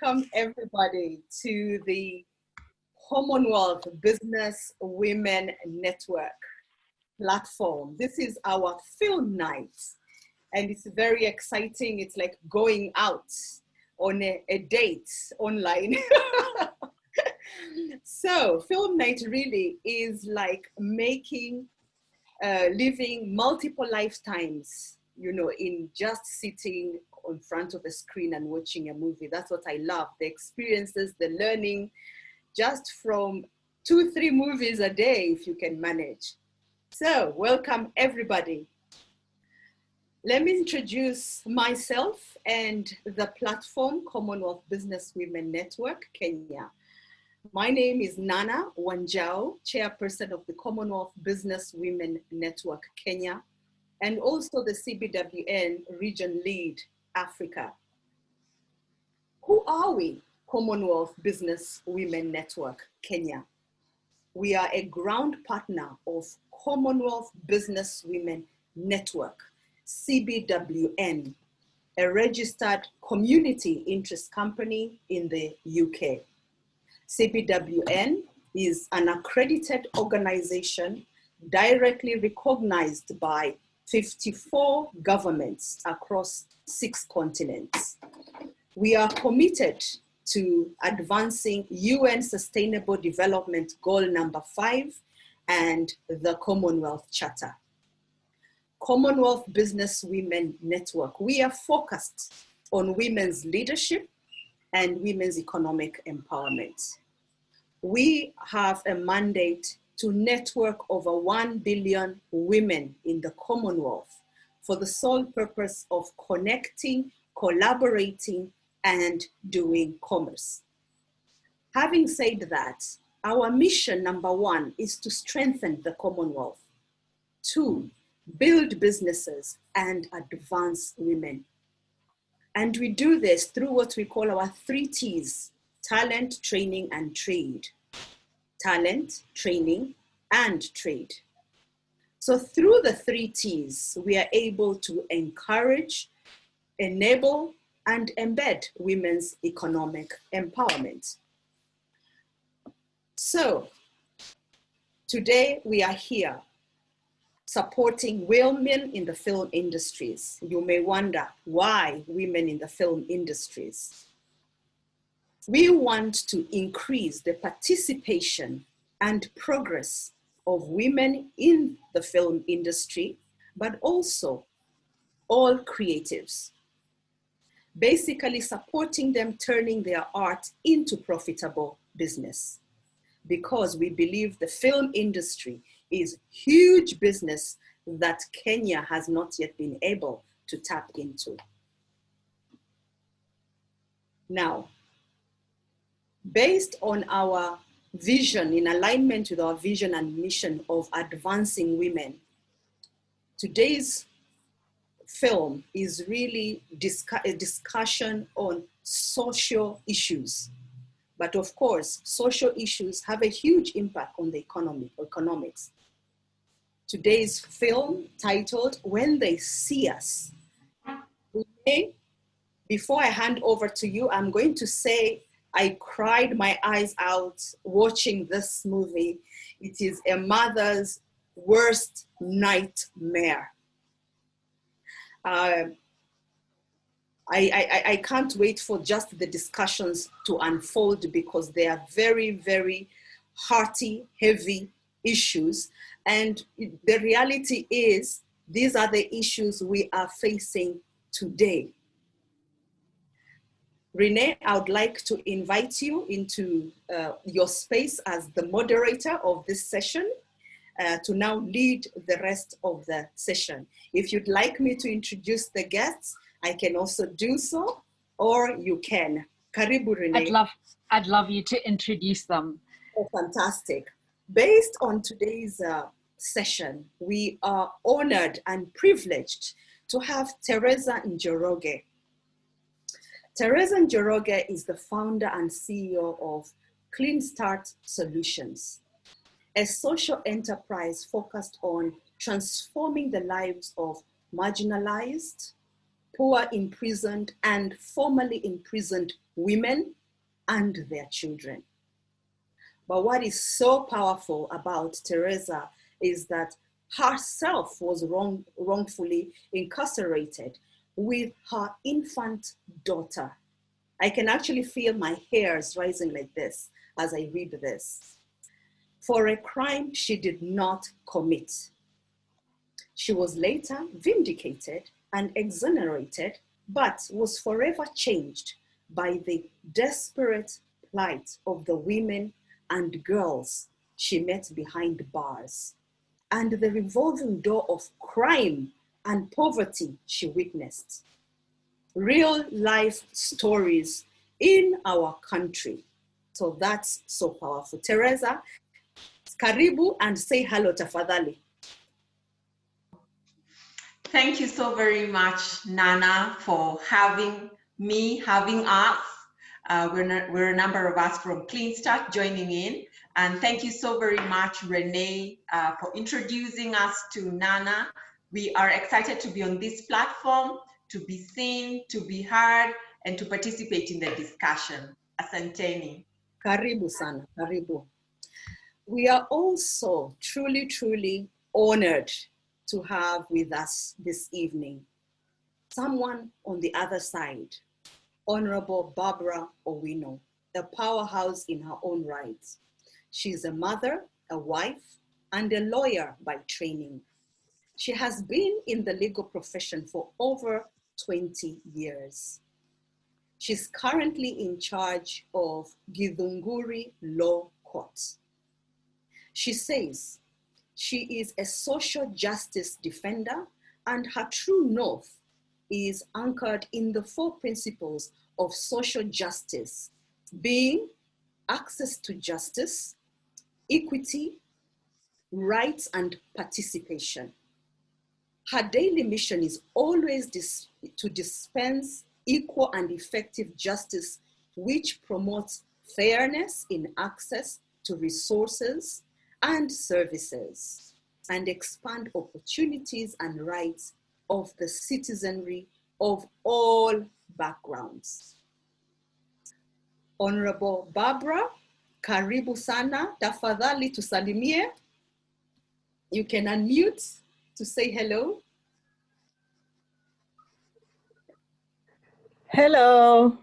welcome everybody to the Commonwealth Business Women Network platform. This is our film night and it's very exciting. It's like going out on a date online. So film night really is like living multiple lifetimes, you know, in just sitting in front of a screen and watching a movie. That's what I love, the experiences, the learning, just from 2-3 movies a day if you can manage. So welcome everybody. Let me introduce myself and the platform Commonwealth Business Women Network, Kenya. My name is Nana Wanjao, chairperson of the Commonwealth Business Women Network, Kenya, and also the Cbwn Region Lead, Africa. Who are we, Commonwealth Business Women Network, Kenya? We are a ground partner of Commonwealth Business Women Network, Cbwn, a registered community interest company in the UK. Cbwn is an accredited organization directly recognized by 54 governments across 6 continents. We are committed to advancing UN Sustainable Development Goal number 5 and the Commonwealth Charter. Commonwealth Business Women Network, we are focused on women's leadership and women's economic empowerment. We have a mandate to network over 1 billion women in the Commonwealth for the sole purpose of connecting, collaborating, and doing commerce. Having said that, our mission number 1 is to strengthen the Commonwealth. 2, build businesses and advance women. And we do this through what we call our 3 T's: talent, training, and trade. Talent, training, and trade. So through the 3 T's, we are able to encourage, enable, and embed women's economic empowerment. So today we are here supporting women in the film industries. You may wonder, why women in the film industries? We want to increase the participation and progress of women in the film industry, but also all creatives. Basically supporting them turning their art into profitable business, because we believe the film industry is huge business that Kenya has not yet been able to tap into. Now, based on our vision, in alignment with our vision and mission of advancing women, today's film is really a discussion on social issues. But of course, social issues have a huge impact on the economics. Today's film, titled When They See Us. Okay, before I hand over to you, I'm going to say I cried my eyes out watching this movie. It is a mother's worst nightmare. I can't wait for just the discussions to unfold, because they are very, very hearty, heavy issues. And the reality is, these are the issues we are facing today. Renee, I would like to invite you into your space as the moderator of this session to now lead the rest of the session. If you'd like me to introduce the guests, I can also do so, or you can. Karibu, Renee. I'd love you to introduce them. Oh, fantastic. Based on today's session, we are honored and privileged to have Teresa Njoroge. Teresa Njoroge is the founder and CEO of Clean Start Solutions, a social enterprise focused on transforming the lives of marginalized, poor, imprisoned, and formerly imprisoned women and their children. But what is so powerful about Teresa is that herself was wrongfully incarcerated with her infant daughter. I can actually feel my hairs rising like this as I read this. For a crime she did not commit. She was later vindicated and exonerated, but was forever changed by the desperate plight of the women and girls she met behind bars, and the revolving door of crime and poverty she witnessed. Real life stories in our country. So that's so powerful. Teresa, karibu and say hello tafadhali. Thank you so very much, Nana, for having us. We're a number of us from Clean Start joining in. And thank you so very much, Renee, for introducing us to Nana. We are excited to be on this platform, to be seen, to be heard, and to participate in the discussion. Asanteni. Karibu sana, karibu. We are also truly, truly honored to have with us this evening someone on the other side, Honorable Barbara Owino, a powerhouse in her own right. She's a mother, a wife, and a lawyer by training. She has been in the legal profession for over 20 years. She's currently in charge of Githunguri Law Court. She says she is a social justice defender, and her true north is anchored in the 4 principles of social justice, being access to justice, equity, rights, and participation. Her daily mission is always to dispense equal and effective justice, which promotes fairness in access to resources and services, and expand opportunities and rights of the citizenry of all backgrounds. Honorable Barbara, karibu sana, tafadhali tusalimie. You can unmute to say hello. Hello,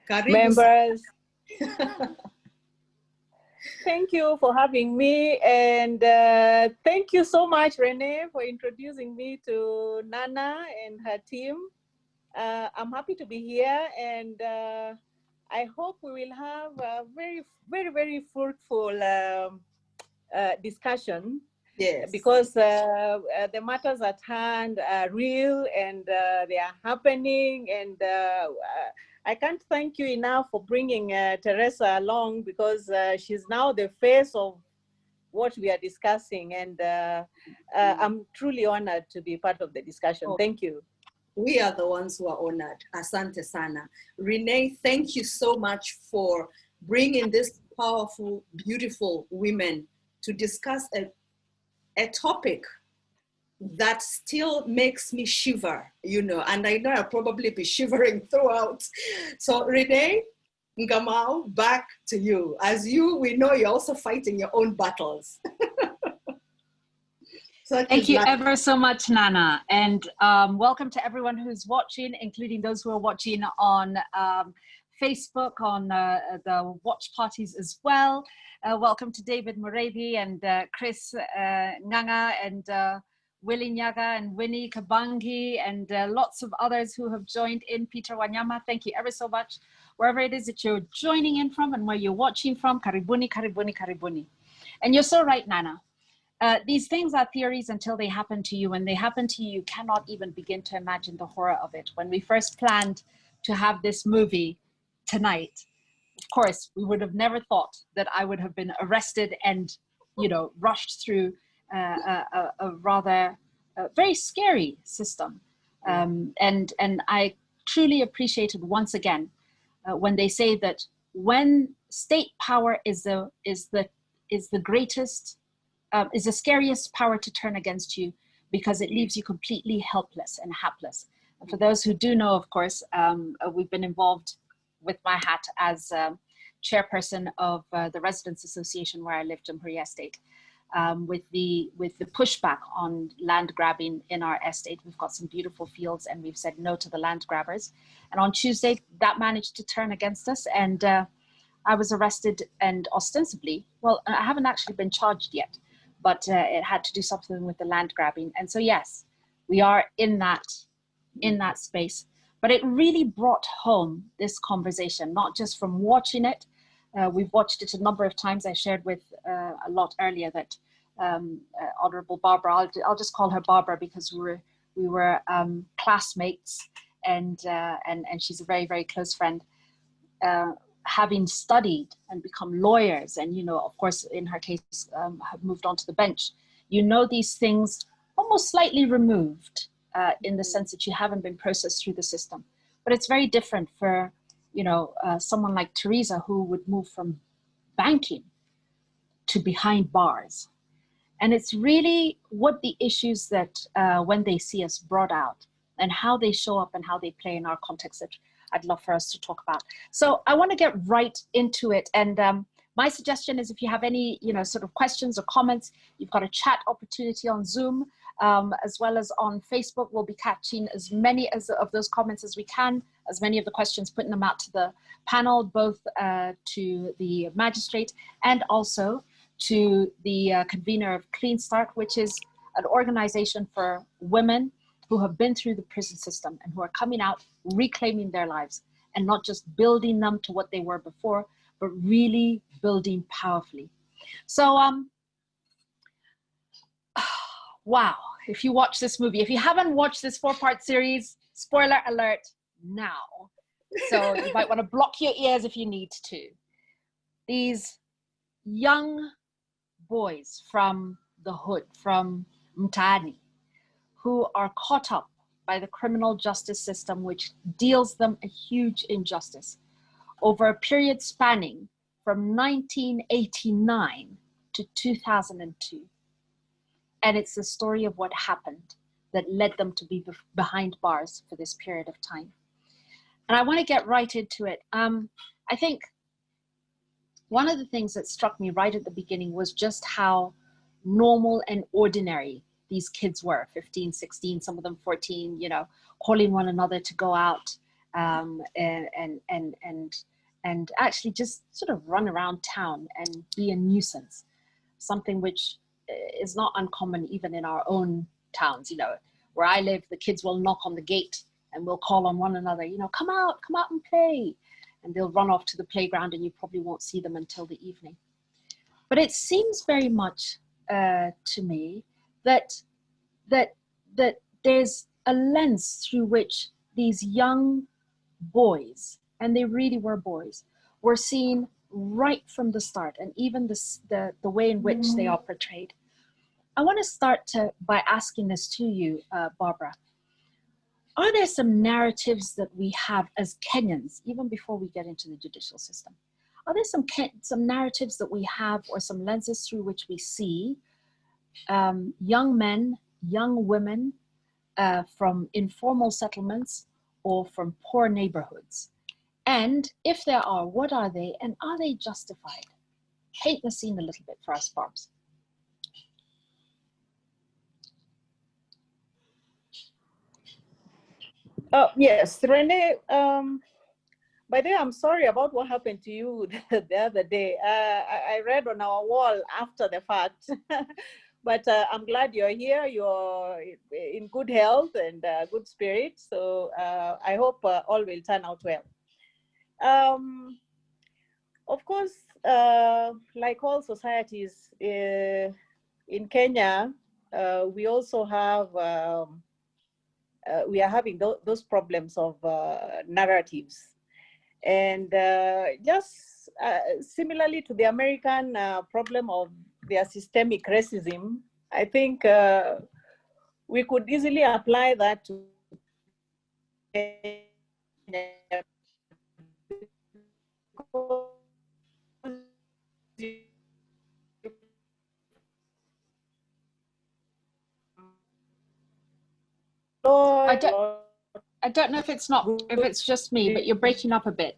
Karibu members. Thank you for having me, and thank you so much, Renee, for introducing me to Nana and her team. I'm happy to be here, and I hope we will have a very, very, very fruitful discussion. Yes. Because the matters at hand are real, and they are happening, and I can't thank you enough for bringing Teresa along, because she's now the face of what we are discussing, and I'm truly honored to be part of the discussion. Thank you. We are the ones who are honored. Asante sana. Renee, thank you so much for bringing this powerful, beautiful women to discuss a topic that still makes me shiver, you know, and I know I'll probably be shivering throughout. So Renee, Ngamau, back to you. As we know you're also fighting your own battles. Thank you ever so much, Nana. And welcome to everyone who's watching, including those who are watching on Facebook, on the watch parties as well. Welcome to David Morevi and Chris Nganga and Willie Nyaga and Winnie Kabangi and lots of others who have joined in. Peter Wanyama, thank you ever so much. Wherever it is that you're joining in from and where you're watching from, karibuni, karibuni, karibuni. And you're so right, Nana. These things are theories until they happen to you. When they happen to you, you cannot even begin to imagine the horror of it. When we first planned to have this movie tonight, of course, we would have never thought that I would have been arrested and, you know, rushed through a rather very scary system. And I truly appreciated once again when they say that when state power is the greatest, is the scariest power to turn against you, because it leaves you completely helpless and hapless. And for those who do know, of course, we've been involved with my hat as chairperson of the Residents Association where I live, Jamhuri Estate. With the pushback on land grabbing in our estate, we've got some beautiful fields and we've said no to the land grabbers. And on Tuesday, that managed to turn against us, and I was arrested and ostensibly, well, I haven't actually been charged yet, but it had to do something with the land grabbing. And so yes, we are in that space. But it really brought home this conversation, not just from watching it. We've watched it a number of times. I shared with a lot earlier that Honorable Barbara, I'll just call her Barbara because we were classmates, and she's a very, very close friend. Having studied and become lawyers, and, you know, of course, in her case, have moved on to the bench, you know, these things almost slightly removed in the sense that you haven't been processed through the system. But it's very different for, you know, someone like Teresa, who would move from banking to behind bars. And it's really what the issues that when they see us brought out and how they show up and how they play in our context that I'd love for us to talk about. So I want to get right into it. And my suggestion is, if you have any, you know, sort of questions or comments, you've got a chat opportunity on Zoom, as well as on Facebook. We'll be catching as many of those comments as we can, as many of the questions, putting them out to the panel, both to the magistrate and also to the convener of Clean Start, which is an organization for women who have been through the prison system and who are coming out, reclaiming their lives, and not just building them to what they were before, but really building powerfully. So, wow, if you watch this movie, if you haven't watched this 4-part series, spoiler alert now. So you might want to block your ears if you need to. These young boys from the hood, from Mtaani, who are caught up by the criminal justice system, which deals them a huge injustice over a period spanning from 1989 to 2002. And it's the story of what happened that led them to be behind bars for this period of time. And I want to get right into it. I think one of the things that struck me right at the beginning was just how normal and ordinary these kids were, 15, 16, some of them 14, you know, calling one another to go out and actually just sort of run around town and be a nuisance, something which is not uncommon even in our own towns. You know, where I live, the kids will knock on the gate and will call on one another, you know, come out and play. And they'll run off to the playground and you probably won't see them until the evening. But it seems very much to me that there's a lens through which these young boys, and they really were boys, were seen right from the start, and even the way in which they are portrayed. I want to start by asking this to you, Barbara. Are there some narratives that we have as Kenyans, even before we get into the judicial system? Are there some narratives that we have, or some lenses through which we see young men, young women from informal settlements or from poor neighborhoods? And if there are, what are they, and are they justified? Paint the scene a little bit for us, Barbs. Oh, yes, Renee. By the way, I'm sorry about what happened to you the other day. I read on our wall after the fact, but I'm glad you're here. You're in good health and good spirit. So I hope all will turn out well. Of course, like all societies in Kenya, we also have we are having those problems of narratives. And just similarly to the American problem of their systemic racism, I think we could easily apply that to I don't know if it's just me, but you're breaking up a bit.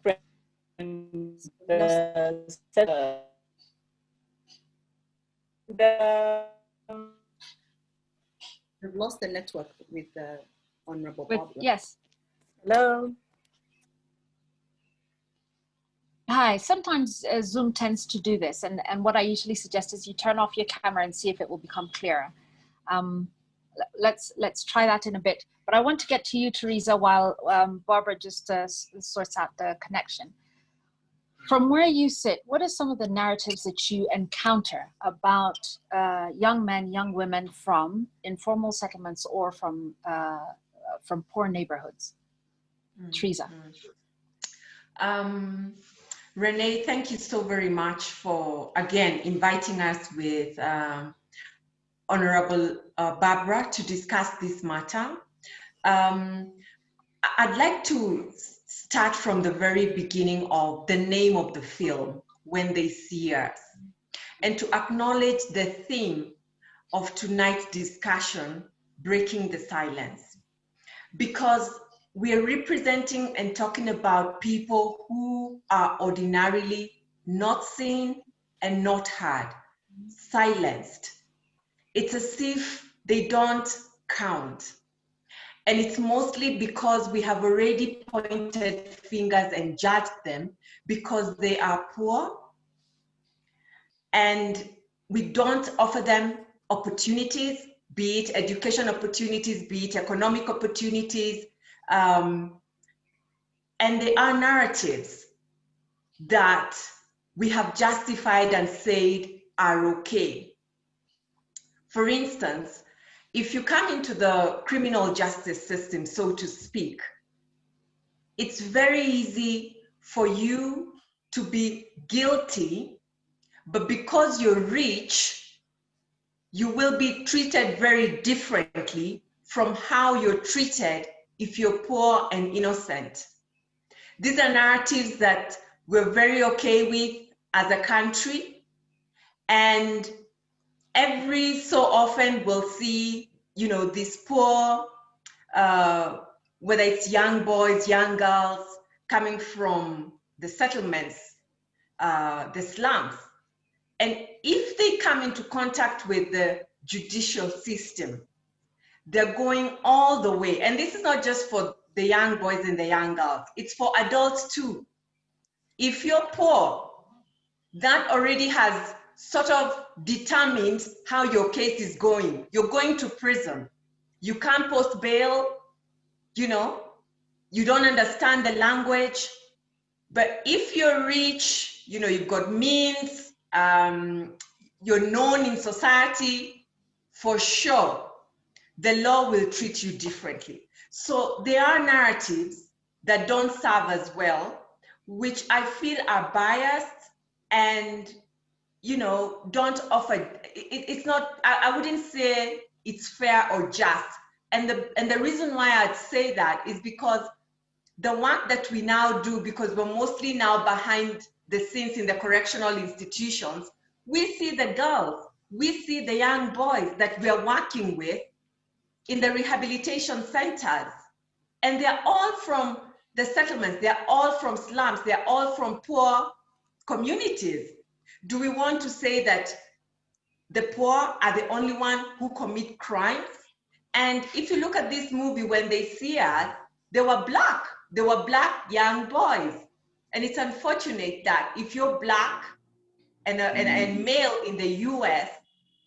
We've lost the network with Honorable Barbara. Yes. Hello. Hi, sometimes Zoom tends to do this, and what I usually suggest is you turn off your camera and see if it will become clearer. Let's try that in a bit, but I want to get to you, Teresa, while Barbara just sorts out the connection. From where you sit, what are some of the narratives that you encounter about young men, young women from informal settlements or from poor neighborhoods? Teresa. Renee, thank you so very much for, again, inviting us with Honorable Barbara to discuss this matter. I'd like to start from the very beginning of the name of the film, When They See Us, and to acknowledge the theme of tonight's discussion, Breaking the Silence, because we are representing and talking about people who are ordinarily not seen and not heard, silenced. It's as if they don't count. And it's mostly because we have already pointed fingers and judged them because they are poor, and we don't offer them opportunities, be it education opportunities, be it economic opportunities, and there are narratives that we have justified and said are okay. For instance, if you come into the criminal justice system, so to speak, it's very easy for you to be guilty, but because you're rich, you will be treated very differently from how you're treated if you're poor and innocent. These are narratives that we're very okay with as a country, and every so often we'll see, you know, these poor, whether it's young boys, young girls coming from the settlements, the slums. And if they come into contact with the judicial system, they're going all the way. And this is not just for the young boys and the young girls, it's for adults too. If you're poor, that already has sort of determined how your case is going. You're going to prison. You can't post bail, you know, you don't understand the language. But if you're rich, you know, you've got means, you're known in society, for sure, the law will treat you differently. So there are narratives that don't serve as well, which I feel are biased and, you know, don't offer, it's not, I wouldn't say it's fair or just. And the reason why I'd say that is because the work that we now do, because we're mostly now behind the scenes in the correctional institutions, we see the girls, we see the young boys that we are working with in the rehabilitation centers. And they're all from the settlements, they're all from slums, they're all from poor communities. Do we want to say that the poor are the only ones who commit crimes? And if you look at this movie, When They See Us, they were black young boys. And it's unfortunate that if you're black and male in the US,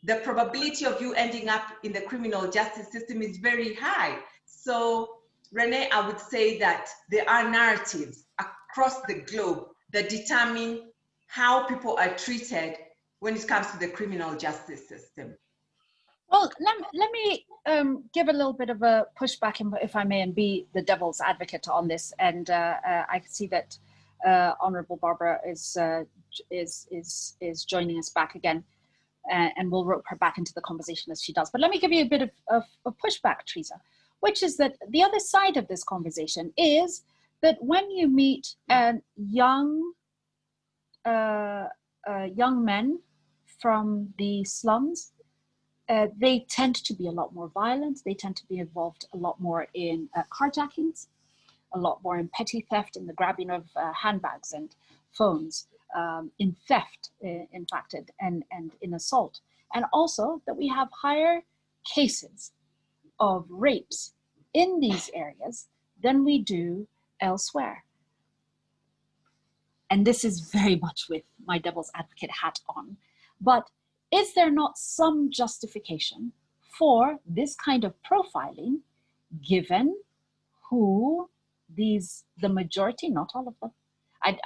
the probability of you ending up in the criminal justice system is very high. So Renee, I would say that there are narratives across the globe that determine how people are treated when it comes to the criminal justice system. Well, let me give a little bit of a pushback, if I may, and be the devil's advocate on this. And I see that Honorable Barbara is joining us back again, and we'll rope her back into the conversation as she does. But let me give you a bit of pushback, Teresa, which is that the other side of this conversation is that when you meet young men from the slums, they tend to be a lot more violent. They tend to be involved a lot more in carjackings, a lot more in petty theft and the grabbing of handbags and phones, in theft, in fact, and in assault. And also that we have higher cases of rapes in these areas than we do elsewhere. And this is very much with my devil's advocate hat on. But is there not some justification for this kind of profiling, given who the majority, not all of them,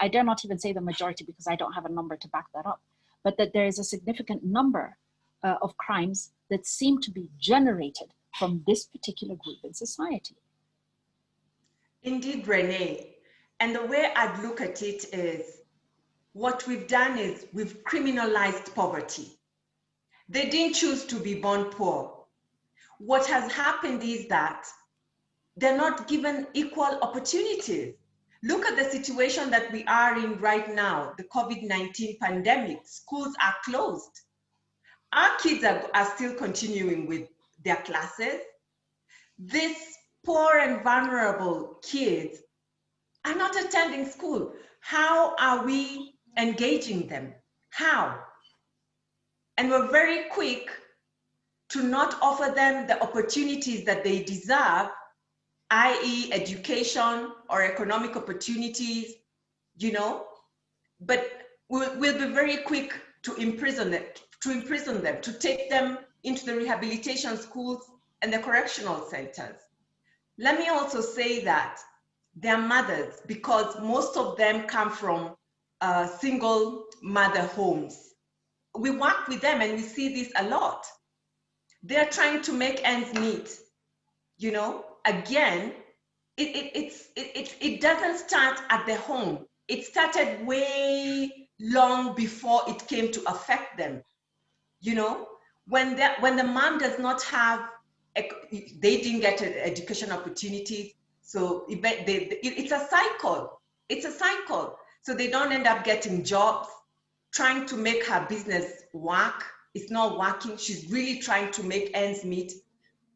I dare not even say the majority because I don't have a number to back that up, but that there is a significant number of crimes that seem to be generated from this particular group in society? Indeed, Renee. And the way I'd look at it is, what we've done is we've criminalized poverty. They didn't choose to be born poor. What has happened is that they're not given equal opportunities. Look at the situation that we are in right now, the COVID-19 pandemic. Schools are closed. Our kids are still continuing with their classes. These poor and vulnerable kids are not attending school. How are we engaging them? How? And we're very quick to not offer them the opportunities that they deserve, i.e. education or economic opportunities, you know, but we'll be very quick to imprison them, to take them into the rehabilitation schools and the correctional centers. Let me also say that their mothers, because most of them come from single mother homes. We work with them and we see this a lot. They're trying to make ends meet. You know, again, it doesn't start at the home. It started way long before it came to affect them. You know, when the mom does not have, they didn't get an education opportunity, so it's a cycle. It's a cycle. So they don't end up getting jobs, trying to make her business work. It's not working. She's really trying to make ends meet.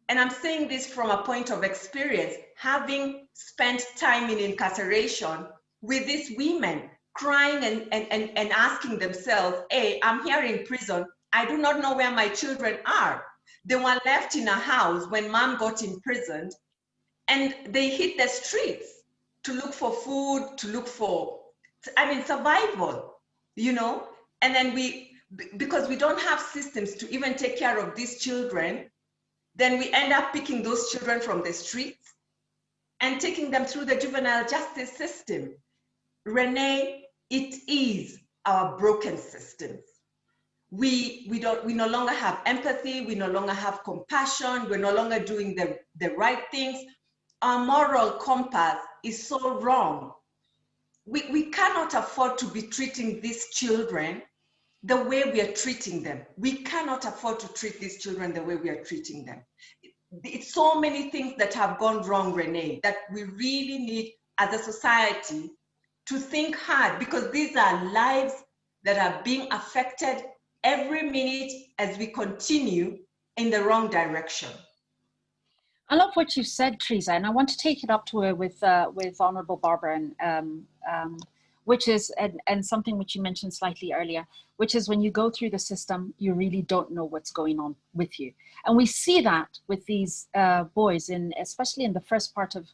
And I'm saying this from a point of experience, having spent time in incarceration with these women crying and asking themselves, hey, I'm here in prison. I do not know where my children are. They were left in a house when mom got imprisoned, and they hit the streets to look for food, to look for, survival, you know? And then because we don't have systems to even take care of these children, then we end up picking those children from the streets and taking them through the juvenile justice system. Renee, it is our broken systems. We no longer have empathy, we no longer have compassion, we're no longer doing the right things. Our moral compass is so wrong. We cannot afford to be treating these children the way we are treating them. We cannot afford to treat these children the way we are treating them. It's so many things that have gone wrong, Renee, that we really need as a society to think hard, because these are lives that are being affected every minute as we continue in the wrong direction. I love what you said, Teresa, and I want to take it up to her with Honorable Barbara, and which is, and something which you mentioned slightly earlier, which is when you go through the system, you really don't know what's going on with you. And we see that with these boys, especially in the first part of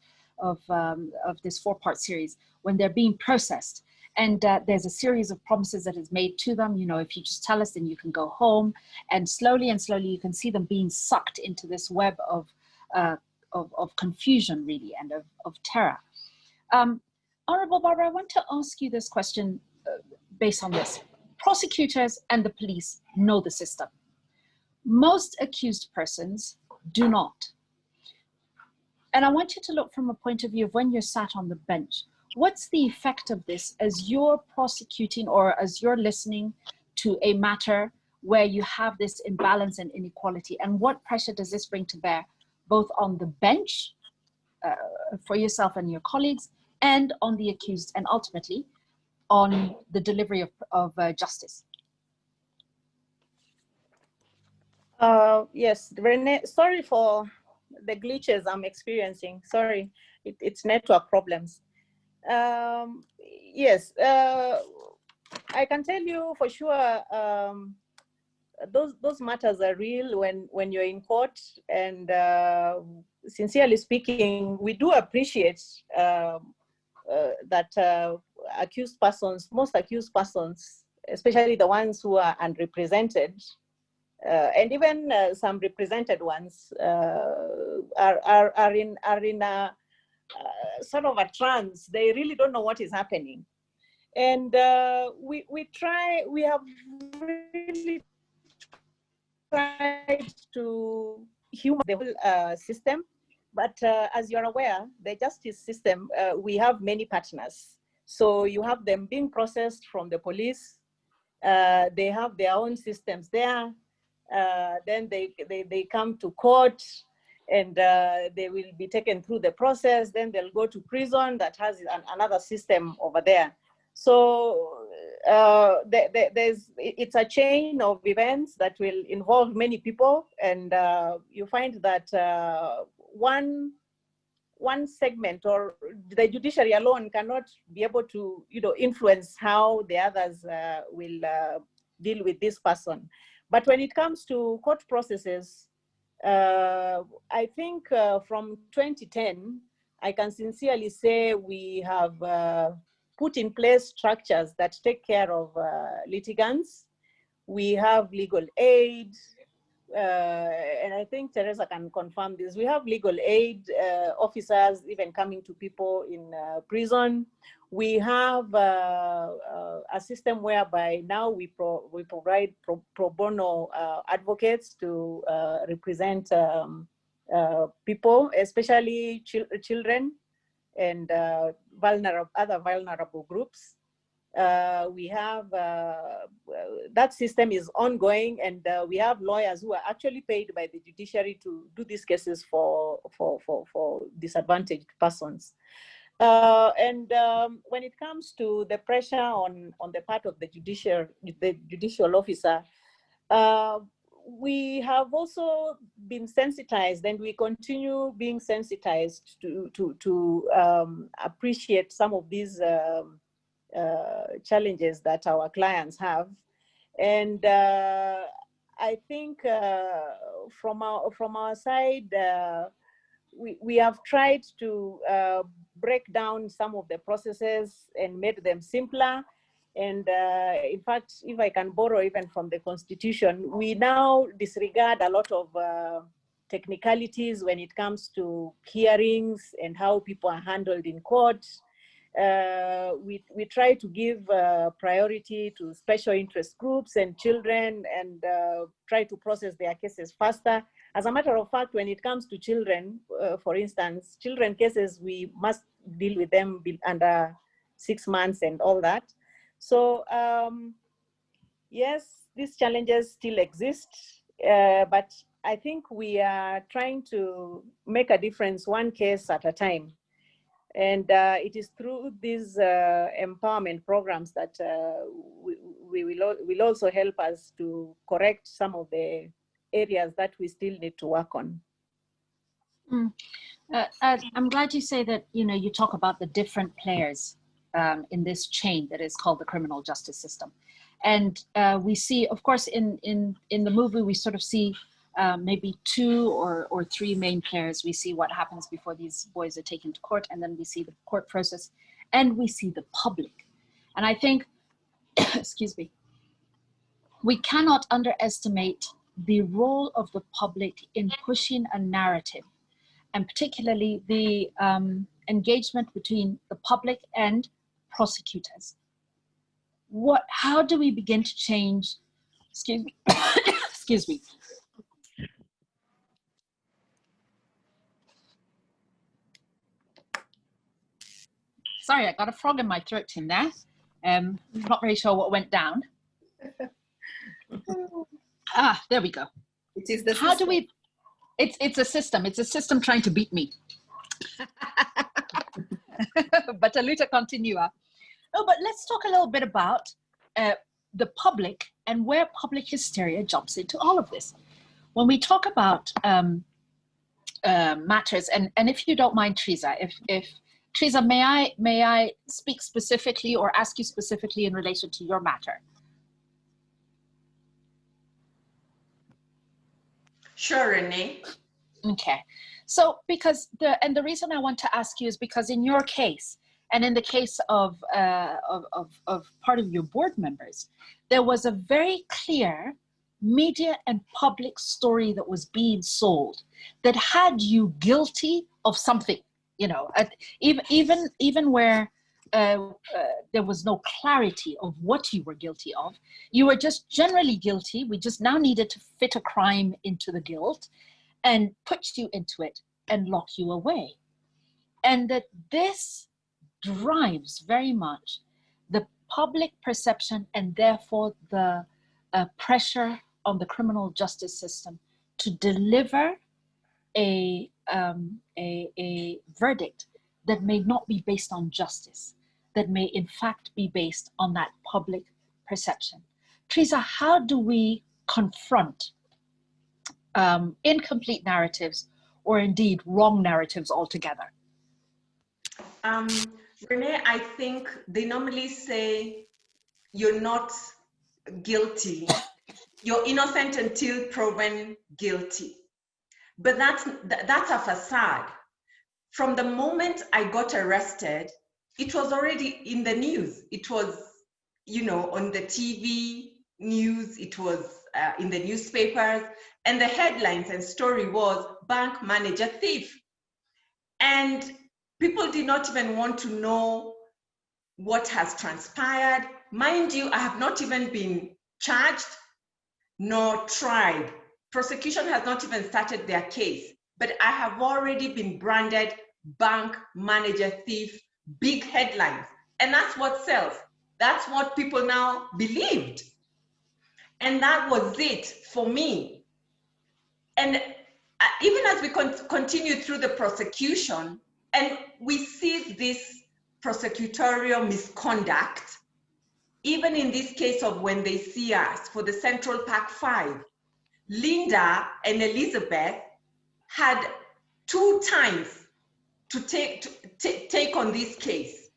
this 4-part series, when they're being processed. And there's a series of promises that is made to them. You know, if you just tell us, then you can go home. And slowly you can see them being sucked into this web of confusion, really, and of terror. Honorable Barbara, I want to ask you this question based on this. Prosecutors and the police know the system. Most accused persons do not. And I want you to look from a point of view of when you're sat on the bench. What's the effect of this as you're prosecuting or as you're listening to a matter where you have this imbalance and inequality? And what pressure does this bring to bear, both on the bench for yourself and your colleagues, and on the accused, and ultimately on the delivery of justice? Yes, Renee, sorry for the glitches I'm experiencing. Sorry, it's network problems. yes, I can tell you for sure. Those matters are real when you're in court, and sincerely speaking, we do appreciate that most accused persons, especially the ones who are unrepresented, and even some represented ones, are in a sort of a trance. They really don't know what is happening, and we have really tried to humor the whole system. But as you're aware, the justice system, we have many partners. So you have them being processed from the police. They have their own systems there. Then they come to court, and they will be taken through the process. Then they'll go to prison that has another system over there. So it's a chain of events that will involve many people, and you find that one segment or the judiciary alone cannot be able to, influence how the others will deal with this person. But when it comes to court processes, I think from 2010, I can sincerely say we have put in place structures that take care of litigants. We have legal aid, and I think Teresa can confirm this. We have legal aid officers even coming to people in prison. We have a system whereby now we provide pro bono advocates to represent people, especially children and other vulnerable groups. We have that system is ongoing, and we have lawyers who are actually paid by the judiciary to do these cases for disadvantaged persons. And when it comes to the pressure on the part of the judicial officer, we have also been sensitized, and we continue being sensitized to appreciate some of these challenges that our clients have. And I think from our side, we have tried to break down some of the processes and made them simpler. And in fact, if I can borrow even from the Constitution, we now disregard a lot of technicalities when it comes to hearings and how people are handled in court. We try to give priority to special interest groups and children, and try to process their cases faster. As a matter of fact, when it comes to children, for instance, children cases, we must deal with them under 6 months and all that. So yes, these challenges still exist, but I think we are trying to make a difference one case at a time. And it is through these empowerment programs that will also help us to correct some of the areas that we still need to work on. I'm glad you say that, you talk about the different players in this chain that is called the criminal justice system. And we see, of course, in the movie, we sort of see maybe 2 or 3 main players. We see what happens before these boys are taken to court, and then we see the court process, and we see the public. And I think, excuse me, we cannot underestimate the role of the public in pushing a narrative, and particularly the engagement between the public and prosecutors. How do we begin to change, excuse me, excuse me. Sorry, I got a frog in my throat in there. Not very sure what went down. There we go. It is the How system. do we, it's a system. It's a system trying to beat me. But Aluta continua. No, but let's talk a little bit about the public and where public hysteria jumps into all of this. When we talk about matters, and if you don't mind, Teresa, if Teresa, may I speak specifically or ask you specifically in relation to your matter? Sure, Renee. Okay. So because the reason I want to ask you is because in your case, and in the case of part of your board members, there was a very clear media and public story that was being sold that had you guilty of something, you know, even where there was no clarity of what you were guilty of. You were just generally guilty. We just now needed to fit a crime into the guilt and put you into it and lock you away. And that this drives very much the public perception and therefore the pressure on the criminal justice system to deliver a verdict that may not be based on justice, that may in fact be based on that public perception. Teresa, how do we confront incomplete narratives or indeed wrong narratives altogether? Renee, I think they normally say you're not guilty. You're innocent until proven guilty. But that's a facade. From the moment I got arrested, it was already in the news. It was, you know, on the TV news, it was in the newspapers, and the headlines and story was bank manager thief. And people did not even want to know what has transpired. Mind you, I have not even been charged nor tried. Prosecution has not even started their case, but I have already been branded bank manager thief, big headlines. And that's what sells. That's what people now believed. And that was it for me. And even as we continue through the prosecution, and we see this prosecutorial misconduct, even in this case of when they see us for the Central Park 5, Linda and Elizabeth had 2 times to take on this case.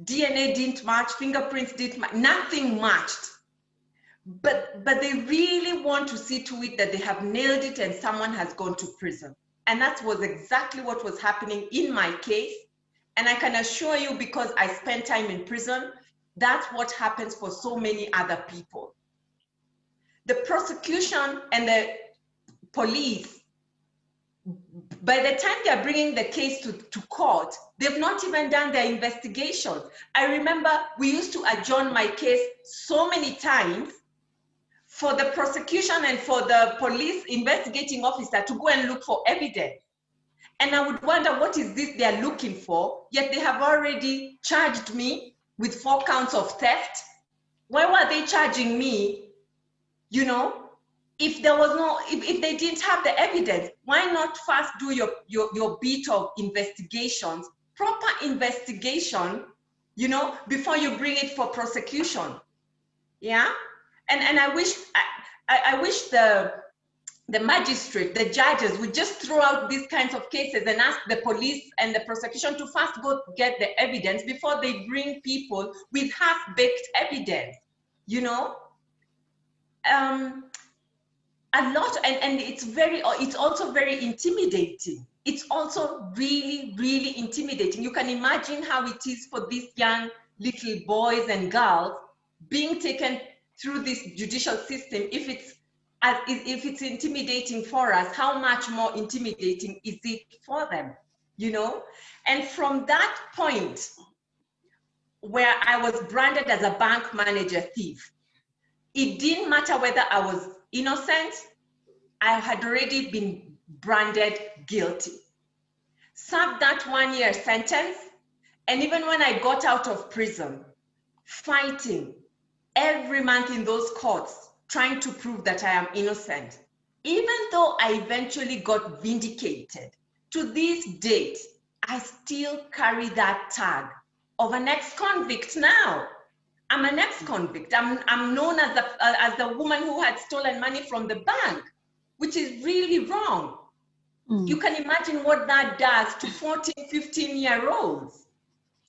DNA didn't match, fingerprints didn't match, nothing matched. But they really want to see to it that they have nailed it and someone has gone to prison. And that was exactly what was happening in my case. And I can assure you, because I spent time in prison, that's what happens for so many other people. The prosecution and the police, by the time they're bringing the case to court, they've not even done their investigations. I remember we used to adjourn my case so many times for the prosecution and for the police investigating officer to go and look for evidence. And I would wonder, what is this they're looking for? Yet they have already charged me with 4 counts of theft. Why were they charging me? You know, if there was no, if they didn't have the evidence, why not first do your bit of investigations, proper investigation, you know, before you bring it for prosecution? Yeah. And I wish the magistrate, the judges would just throw out these kinds of cases and ask the police and the prosecution to first go get the evidence before they bring people with half-baked evidence, you know? A lot, and it's also very intimidating. It's also really, really intimidating. You can imagine how it is for these young little boys and girls being taken through this judicial system. If it's intimidating for us, how much more intimidating is it for them, you know? And from that point where I was branded as a bank manager thief, it didn't matter whether I was innocent, I had already been branded guilty. Served that 1-year sentence, and even when I got out of prison, fighting every month in those courts, trying to prove that I am innocent. Even though I eventually got vindicated, to this date, I still carry that tag of an ex-convict now. I'm an ex-convict. I'm known as the woman who had stolen money from the bank, which is really wrong. You can imagine what that does to 14, 15-year-olds.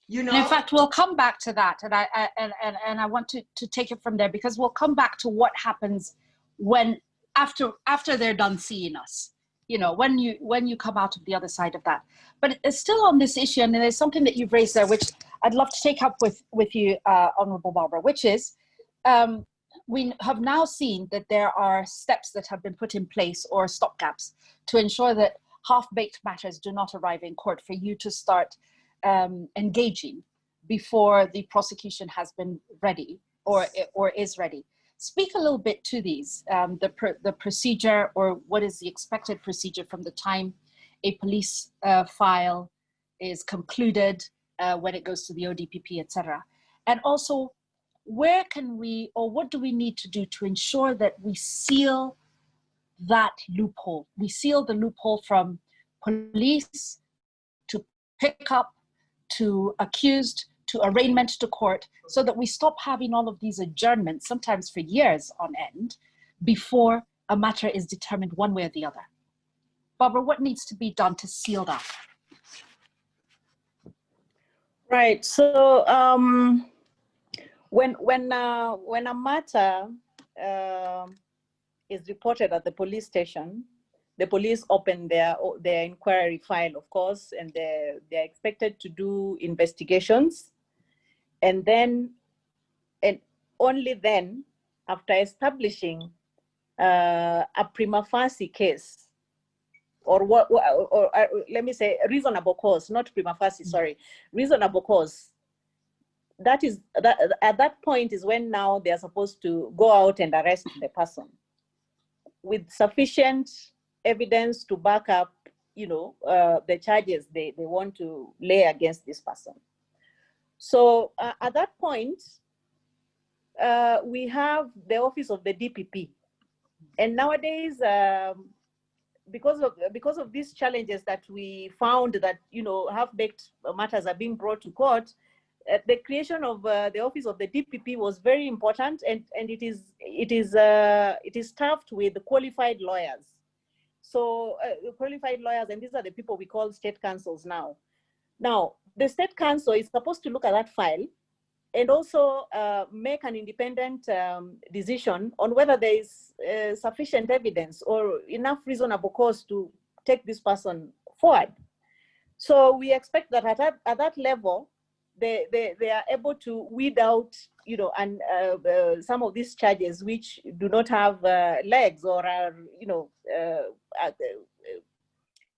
You know? And in fact, we'll come back to that, and I want to take it from there, because we'll come back to what happens when after they're done seeing us. You know, when you come out of the other side of that. But it's still on this issue, and there's something that you've raised there, which I'd love to take up with you, Honourable Barbara, which is we have now seen that there are steps that have been put in place, or stopgaps, to ensure that half-baked matters do not arrive in court for you to start engaging before the prosecution has been ready or is ready. Speak a little bit to these, the procedure, or what is the expected procedure from the time a police file is concluded, when it goes to the ODPP, etc. And also, where can we, or what do we need to do to ensure that we seal that loophole? We seal the loophole from police to pick up, to accused, to arraignment to court, so that we stop having all of these adjournments, sometimes for years on end, before a matter is determined one way or the other. Barbara, what needs to be done to seal that? Right. So when a matter is reported at the police station, the police open their inquiry file, of course, and they're expected to do investigations. And then, and only then, after establishing a prima facie case, or let me say reasonable cause, not prima facie, sorry, reasonable cause. That is, at that point is when now they're supposed to go out and arrest the person with sufficient evidence to back up, you know, the charges they want to lay against this person. So at that point, we have the office of the DPP. And nowadays, because of these challenges that we found that, you know, half-baked matters are being brought to court, the creation of the office of the DPP was very important, and it is staffed with qualified lawyers. So qualified lawyers, and these are the people we call state counsels now. Now, the state counsel is supposed to look at that file and also make an independent decision on whether there is sufficient evidence or enough reasonable cause to take this person forward. So we expect that at that level, they are able to weed out, you know, and some of these charges which do not have legs or are, you know,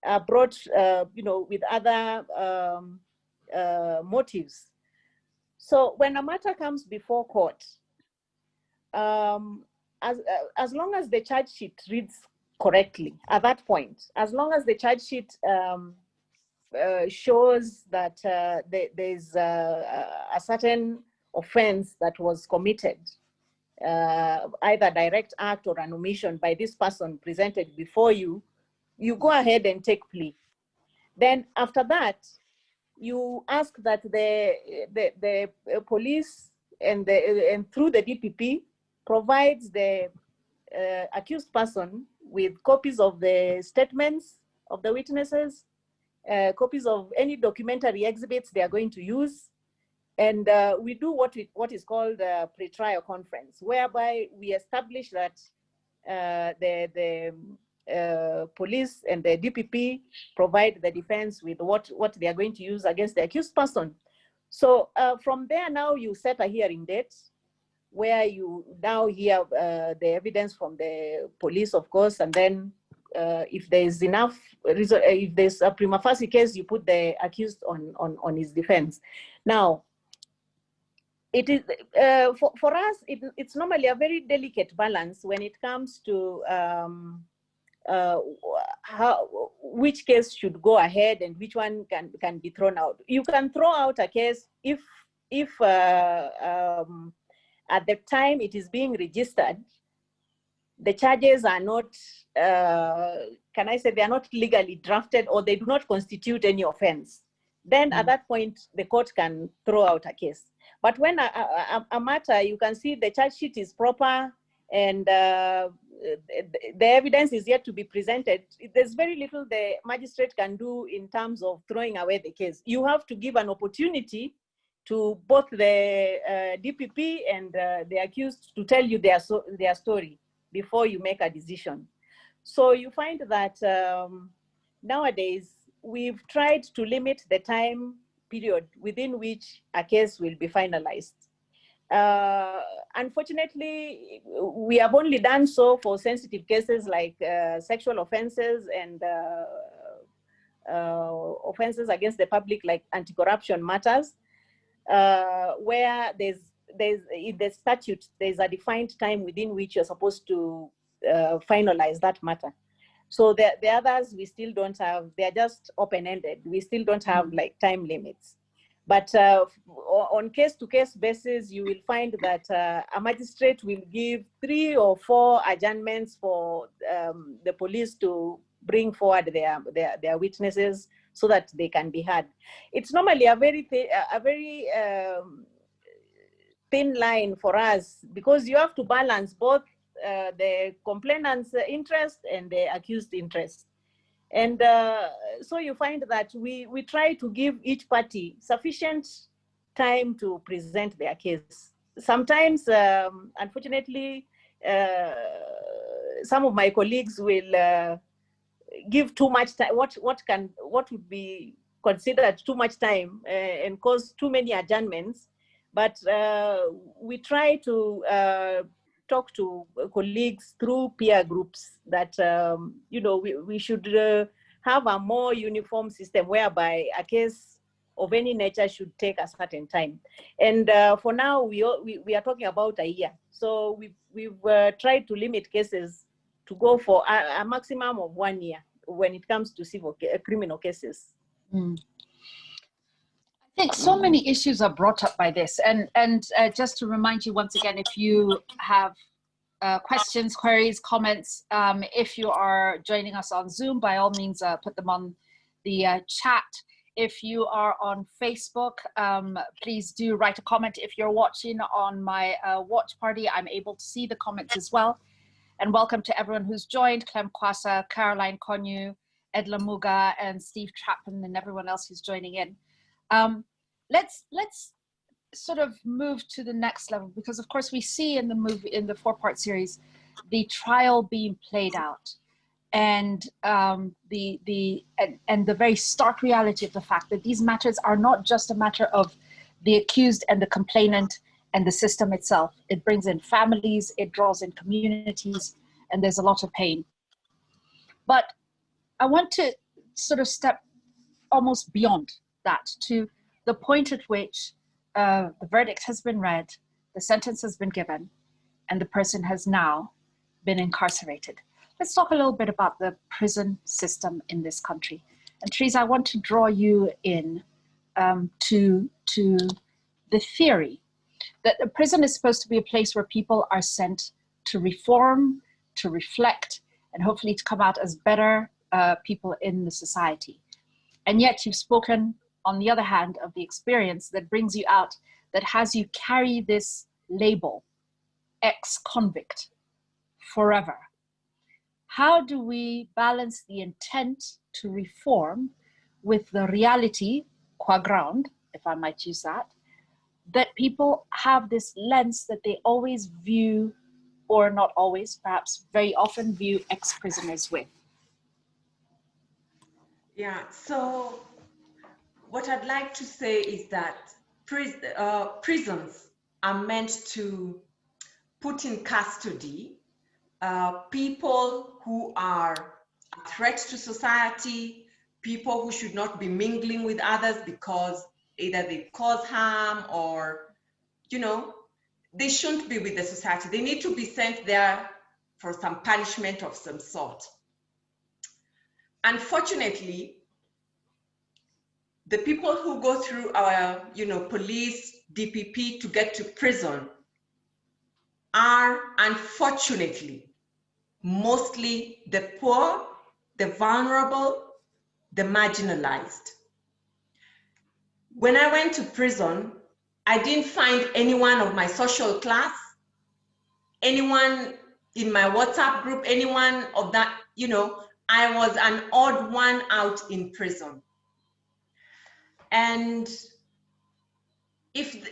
are brought, you know, with other motives. So when a matter comes before court, as long as the charge sheet reads correctly at that point, as long as the charge sheet shows that there's a certain offense that was committed, either direct act or an omission by this person presented before you, you go ahead and take plea. Then after that, you ask that the police and through the DPP provides the accused person with copies of the statements of the witnesses, copies of any documentary exhibits they are going to use, and we do what is called a pre-trial conference, whereby we establish that the police and the DPP provide the defense with what they are going to use against the accused person. So from there, now you set a hearing date where you now hear the evidence from the police, of course, and then if there is enough, if there's a prima facie case, you put the accused on his defense. Now, it is for us, it's normally a very delicate balance when it comes to which case should go ahead and which one can be thrown out. You can throw out a case if at the time it is being registered, the charges are not, can I say, they are not legally drafted, or they do not constitute any offense. Then at that point, the court can throw out a case. But when a matter, you can see the charge sheet is proper and the evidence is yet to be presented, there's very little the magistrate can do in terms of throwing away the case. You have to give an opportunity to both the DPP and the accused to tell you their story before you make a decision. So you find that nowadays we've tried to limit the time period within which a case will be finalized. Unfortunately, we have only done so for sensitive cases like sexual offenses and offenses against the public, like anti-corruption matters, where there's in the statute, there's a defined time within which you're supposed to finalize that matter. So the others, we still don't have, they're just open-ended. We still don't have like time limits. But on case-to-case basis, you will find that a magistrate will give 3 or 4 adjournments for the police to bring forward their witnesses so that they can be heard. It's normally a very thin line for us, because you have to balance both the complainant's interest and the accused interest. And so you find that we try to give each party sufficient time to present their case. Sometimes, unfortunately, some of my colleagues will give too much time, what would be considered too much time and cause too many adjournments. But we try to talk to colleagues through peer groups that, you know, we should have a more uniform system whereby a case of any nature should take a certain time. And for now, we are talking about a year. So we've tried to limit cases to go for a maximum of 1 year when it comes to criminal cases. I think so many issues are brought up by this. And just to remind you once again, if you have questions, queries, comments, if you are joining us on Zoom, by all means, put them on the chat. If you are on Facebook, please do write a comment. If you're watching on my watch party, I'm able to see the comments as well. And welcome to everyone who's joined: Clem Kwasa, Caroline Konyu, Edla Muga, and Steve Chapman, and everyone else who's joining in. Let's sort of move to the next level, because of course we see in the movie, in the 4-part series, the trial being played out, and the very stark reality of the fact that these matters are not just a matter of the accused and the complainant and the system itself. It brings in families, it draws in communities, and there's a lot of pain. But I want to sort of step almost beyond that to the point at which the verdict has been read, the sentence has been given, and the person has now been incarcerated. Let's talk a little bit about the prison system in this country. And Teresa, I want to draw you in to the theory that a prison is supposed to be a place where people are sent to reform, to reflect, and hopefully to come out as better people in the society. And yet you've spoken, on the other hand, of the experience that brings you out, that has you carry this label, ex-convict, forever. How do we balance the intent to reform with the reality, qua ground, if I might use that people have this lens that they always view, or not always, perhaps very often view ex-prisoners with? Yeah, so what I'd like to say is that prisons are meant to put in custody people who are a threat to society, people who should not be mingling with others because either they cause harm or, you know, they shouldn't be with the society. They need to be sent there for some punishment of some sort. Unfortunately, the people who go through our, you know, police, DPP to get to prison are, unfortunately, mostly the poor, the vulnerable, the marginalized. When I went to prison, I didn't find anyone of my social class, anyone in my WhatsApp group, anyone of that, you know, I was an odd one out in prison. And if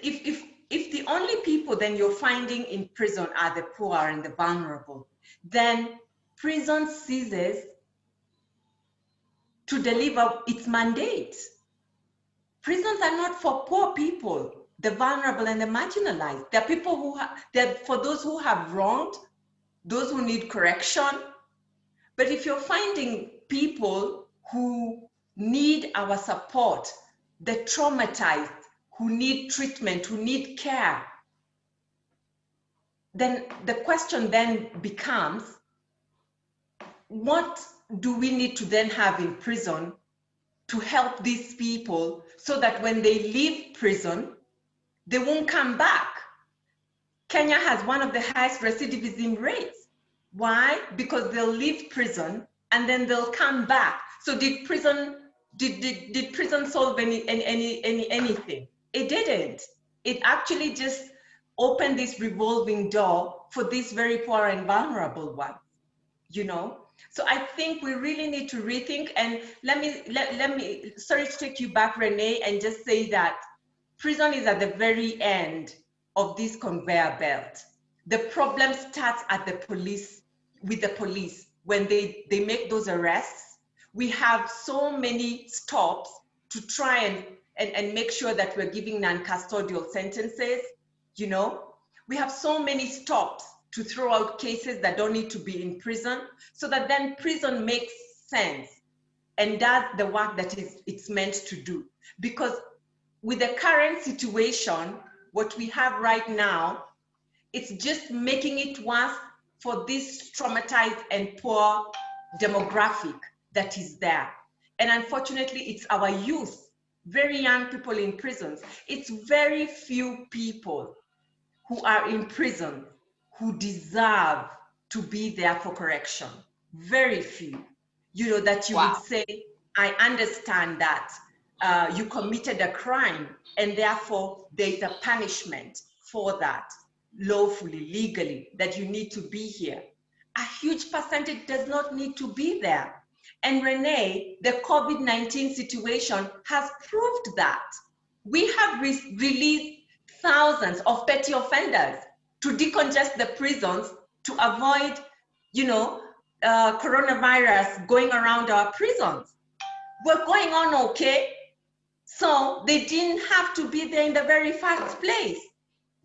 the only people then you're finding in prison are the poor and the vulnerable, then prison ceases to deliver its mandate. Prisons are not for poor people, the vulnerable and the marginalized. They're people who they're for those who have wronged, those who need correction. But if you're finding people who need our support, the traumatized, who need treatment, who need care, then the question then becomes, what do we need to then have in prison to help these people so that when they leave prison, they won't come back? Kenya has one of the highest recidivism rates. Why? Because they'll leave prison and then they'll come back. So did prison solve anything? It didn't. It actually just opened this revolving door for these very poor and vulnerable ones, you know? So I think we really need to rethink, and let me, sorry to take you back, Renee, and just say that prison is at the very end of this conveyor belt. The problem starts at the police, with the police, when they make those arrests. We have so many stops to try and make sure that we're giving non-custodial sentences, you know? We have so many stops to throw out cases that don't need to be in prison, so that then prison makes sense and does the work that it's meant to do. Because with the current situation, what we have right now, it's just making it worse for this traumatized and poor demographic that is there. And unfortunately, it's our youth, very young people in prisons. It's very few people who are in prison who deserve to be there for correction. Very few. You know, that you would say, I understand that you committed a crime and therefore there's a punishment for that, lawfully, legally, that you need to be here. A huge percentage does not need to be there. And Renee, the COVID-19 situation has proved that. We have released thousands of petty offenders to decongest the prisons to avoid, you know, coronavirus going around our prisons. We're going on okay. So they didn't have to be there in the very first place.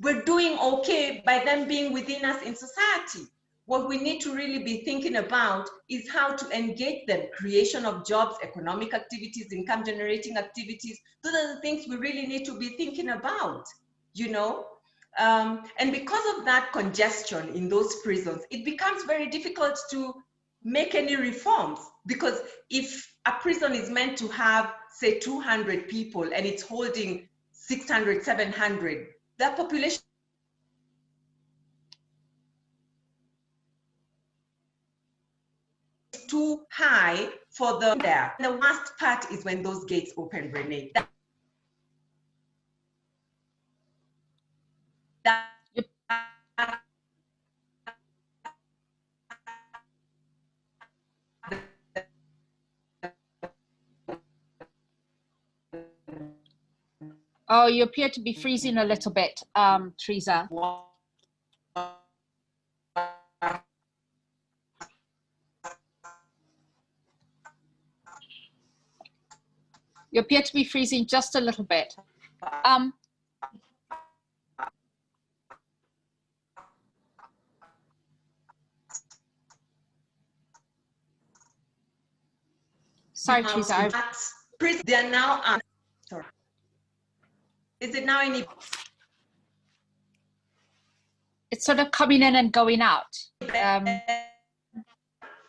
We're doing okay by them being within us in society. What we need to really be thinking about is how to engage them. Creation of jobs, economic activities, income generating activities. Those are the things we really need to be thinking about, you know? And because of that congestion in those prisons, it becomes very difficult to make any reforms, because if a prison is meant to have, say, 200 people and it's holding 600, 700, that population is too high for them there. And the worst part is when those gates open, Renee. Oh, you appear to be freezing a little bit, Teresa. You appear to be freezing just a little bit. Sorry, Teresa. They are now. Sorry. Is it now any? It's sort of coming in and going out.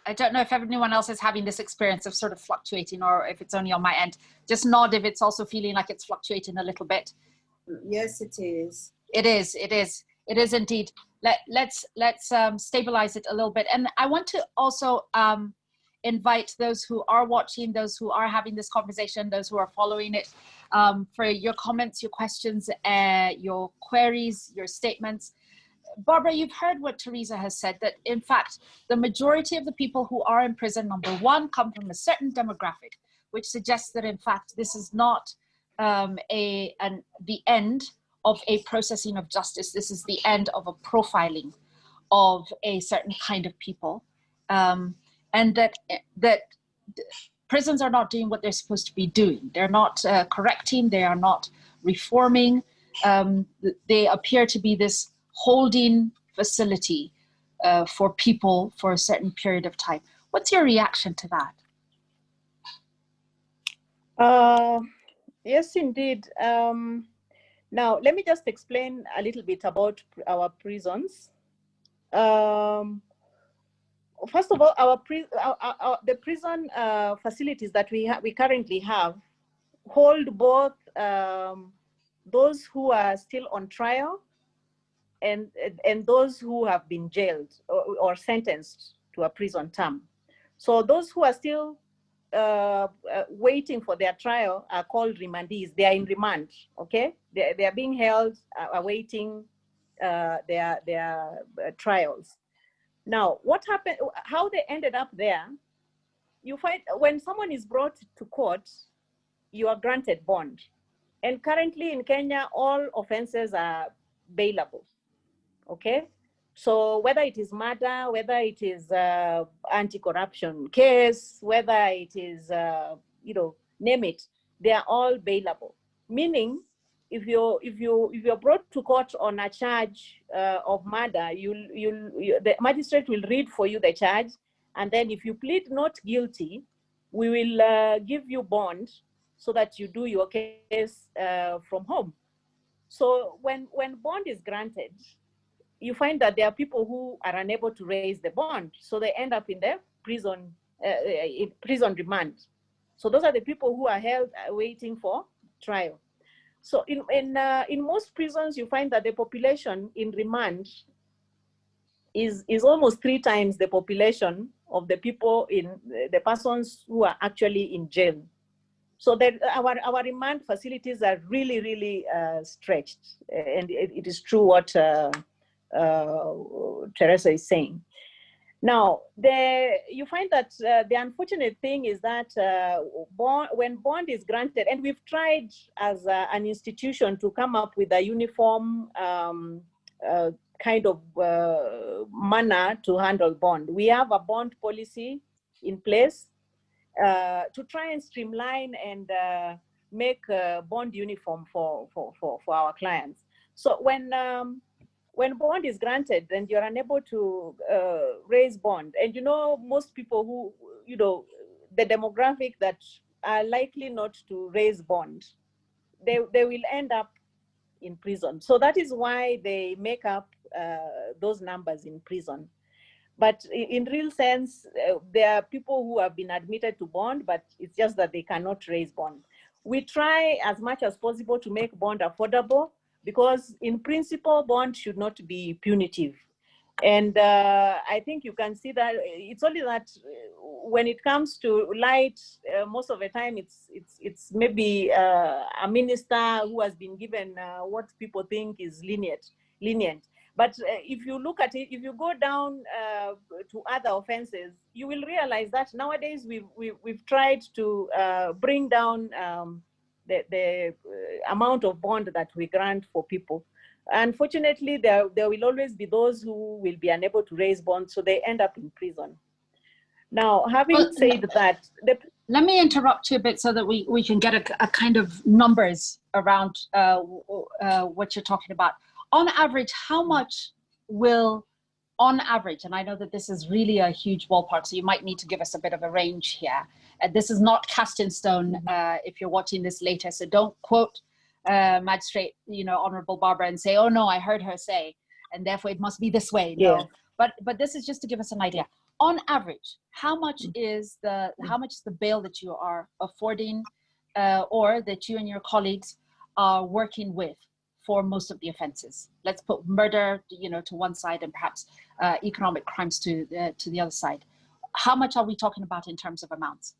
I don't know if anyone else is having this experience of sort of fluctuating, or if it's only on my end. Just nod if it's also feeling like it's fluctuating a little bit. Yes, it is. It is. It is. It is indeed. Let's stabilize it a little bit. And I want to also invite those who are watching, those who are having this conversation, those who are following it, for your comments, your questions, your queries, your statements. Barbara, you've heard what Teresa has said, that in fact, the majority of the people who are in prison, number one, come from a certain demographic, which suggests that in fact, this is not the end of a processing of justice. This is the end of a profiling of a certain kind of people. And that prisons are not doing what they're supposed to be doing. They're not correcting, they are not reforming. They appear to be this holding facility for people for a certain period of time. What's your reaction to that? Yes, indeed. Now, let me just explain a little bit about our prisons. First of all, the prison facilities that we currently have hold both those who are still on trial and those who have been jailed or sentenced to a prison term. So those who are still waiting for their trial are called remandees. They are in remand, okay? They are being held, awaiting their trials. Now, what happened, how they ended up there, you find when someone is brought to court, you are granted bond. And currently in Kenya, all offenses are bailable, okay? So whether it is murder, whether it is anti-corruption case, whether it is, you know, name it, they are all bailable. Meaning, if you're brought to court on a charge of murder, the magistrate will read for you the charge, and then if you plead not guilty, we will give you bond so that you do your case from home. So when bond is granted, you find that there are people who are unable to raise the bond, so they end up in the prison remand. So those are the people who are held waiting for trial. So in most prisons, you find that the population in remand is almost 3 times the population of the people the persons who are actually in jail. So that our remand facilities are really, really stretched, and it is true what Teresa is saying. Now, you find that the unfortunate thing is that when bond is granted, and we've tried as an institution to come up with a uniform kind of manner to handle bond. We have a bond policy in place to try and streamline and make bond uniform for our clients. So when bond is granted and you're unable to raise bond, and you know, most people who, you know, the demographic that are likely not to raise bond, they will end up in prison. So that is why they make up those numbers in prison. But in real sense, there are people who have been admitted to bond, but it's just that they cannot raise bond. We try as much as possible to make bond affordable, because in principle, bond should not be punitive. And I think you can see that it's only that when it comes to light, most of the time it's maybe a minister who has been given what people think is lenient. But if you look at it, if you go down to other offenses, you will realize that nowadays we've tried to bring down the amount of bond that we grant for people. Unfortunately, there will always be those who will be unable to raise bonds, so they end up in prison. Now, having said that, let me interrupt you a bit so that we can get a kind of numbers around what you're talking about. On average, how much will, on average, and I know that this is really a huge ballpark, so you might need to give us a bit of a range here. This is not cast in stone if you're watching this later, so don't quote Magistrate, you know, Honorable Barbara, and say, oh no, I heard her say, and therefore it must be this way. No, yeah. But this is just to give us an idea. On average, how much is the bail that you are affording, or that you and your colleagues are working with for most of the offenses? Let's put murder, you know, to one side, and perhaps economic crimes to the other side. How much are we talking about in terms of amounts?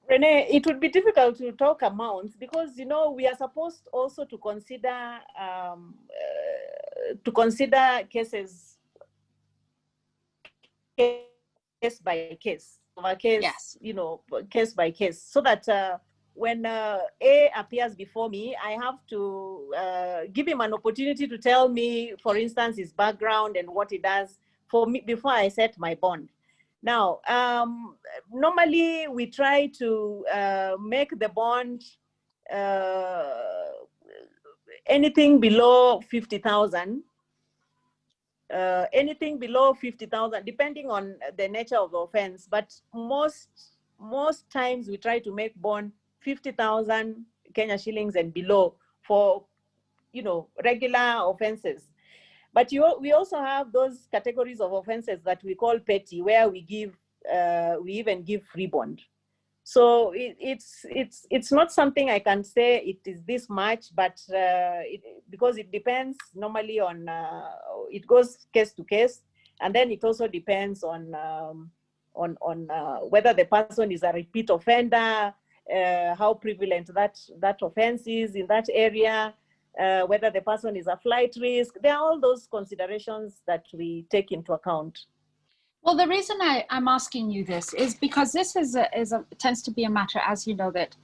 Renee, it would be difficult to talk amounts because, you know, we are supposed also to consider cases case by case, Yes. you know, case by case, so that when A appears before me, I have to give him an opportunity to tell me, for instance, his background and what he does for me before I set my bond. Now, normally we try to make the bond anything below 50,000. Anything below 50,000, depending on the nature of the offense. But most times we try to make bond 50,000 Kenya shillings and below for, you know, regular offenses. But we also have those categories of offenses that we call petty, where we even give free bond. So it's not something I can say it is this much, but because it depends normally on, it goes case to case, and then it also depends on whether the person is a repeat offender, how prevalent that offense is in that area, whether the person is a flight risk. There are all those considerations that we take into account. Well, the reason I'm asking you this is because this tends to be a matter, as you know, that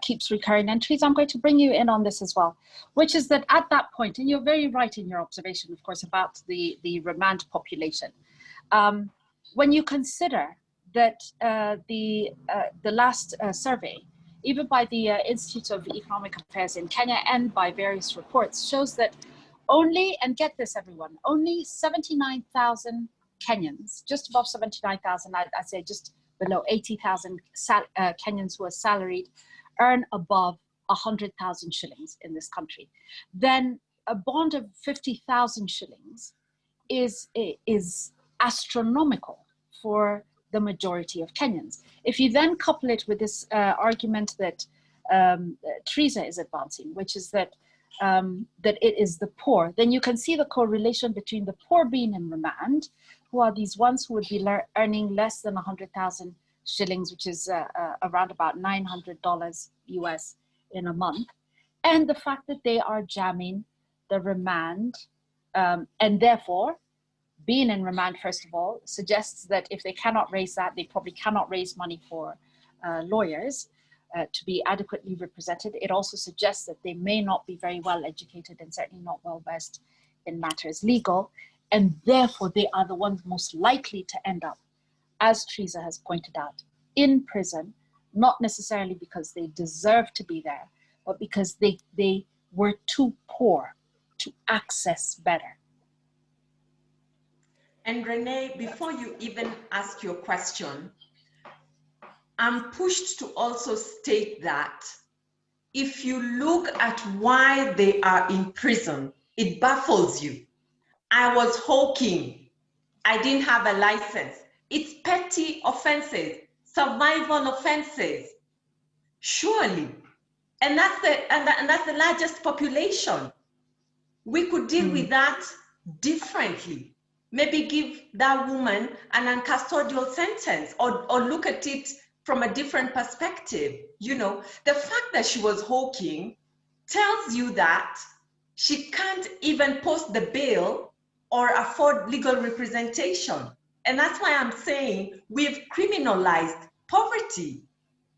keeps recurring. And Teresa, I'm going to bring you in on this as well, which is that at that point, and you're very right in your observation, of course, about the remand population. When you consider that the last survey, even by the Institute of Economic Affairs in Kenya and by various reports, shows that only, and get this everyone, only 79,000 Kenyans, just above 79,000, I'd say just below 80,000 Kenyans who are salaried, earn above 100,000 shillings in this country. Then a bond of 50,000 shillings is astronomical for the majority of Kenyans. If you then couple it with this argument that Teresa is advancing, which is that it is the poor, then you can see the correlation between the poor being in remand, who are these ones who would be earning less than 100,000 shillings, which is around about $900 US in a month, and the fact that they are jamming the remand, and therefore being in remand, first of all, suggests that if they cannot raise that, they probably cannot raise money for lawyers to be adequately represented. It also suggests that they may not be very well educated and certainly not well versed in matters legal, and therefore they are the ones most likely to end up, as Teresa has pointed out, in prison, not necessarily because they deserve to be there, but because they were too poor to access better. And Renee, before you even ask your question, I'm pushed to also state that if you look at why they are in prison, it baffles you. I was hawking. I didn't have a license. It's petty offenses, survival offenses, surely. And that's the largest population. We could deal with that differently. Maybe give that woman an uncustodial sentence, or look at it from a different perspective. You know, the fact that she was hawking tells you that she can't even post the bill or afford legal representation. And that's why I'm saying we've criminalized poverty.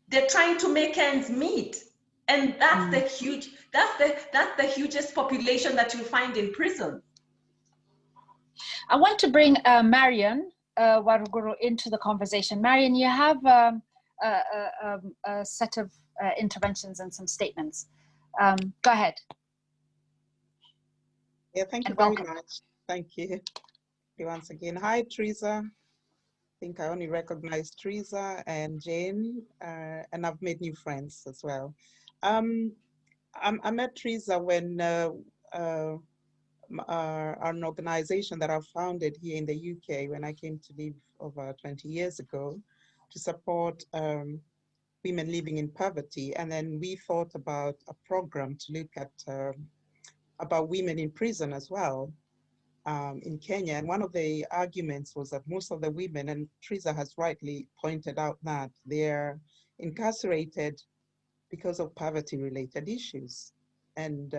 They're trying to make ends meet. And that's the hugest population that you find in prison. I want to bring Marion Waruguru into the conversation. Marion, you have a set of interventions and some statements. Go ahead. Yeah, thank you very much. Thank you once again. Hi, Teresa. I think I only recognize Teresa and Jane, and I've made new friends as well. I met Teresa when an organization that I founded here in the UK when I came to live over 20 years ago to support women living in poverty. And then we thought about a program to look at about women in prison as well in Kenya. And one of the arguments was that most of the women, and Teresa has rightly pointed out that they're incarcerated because of poverty-related issues. And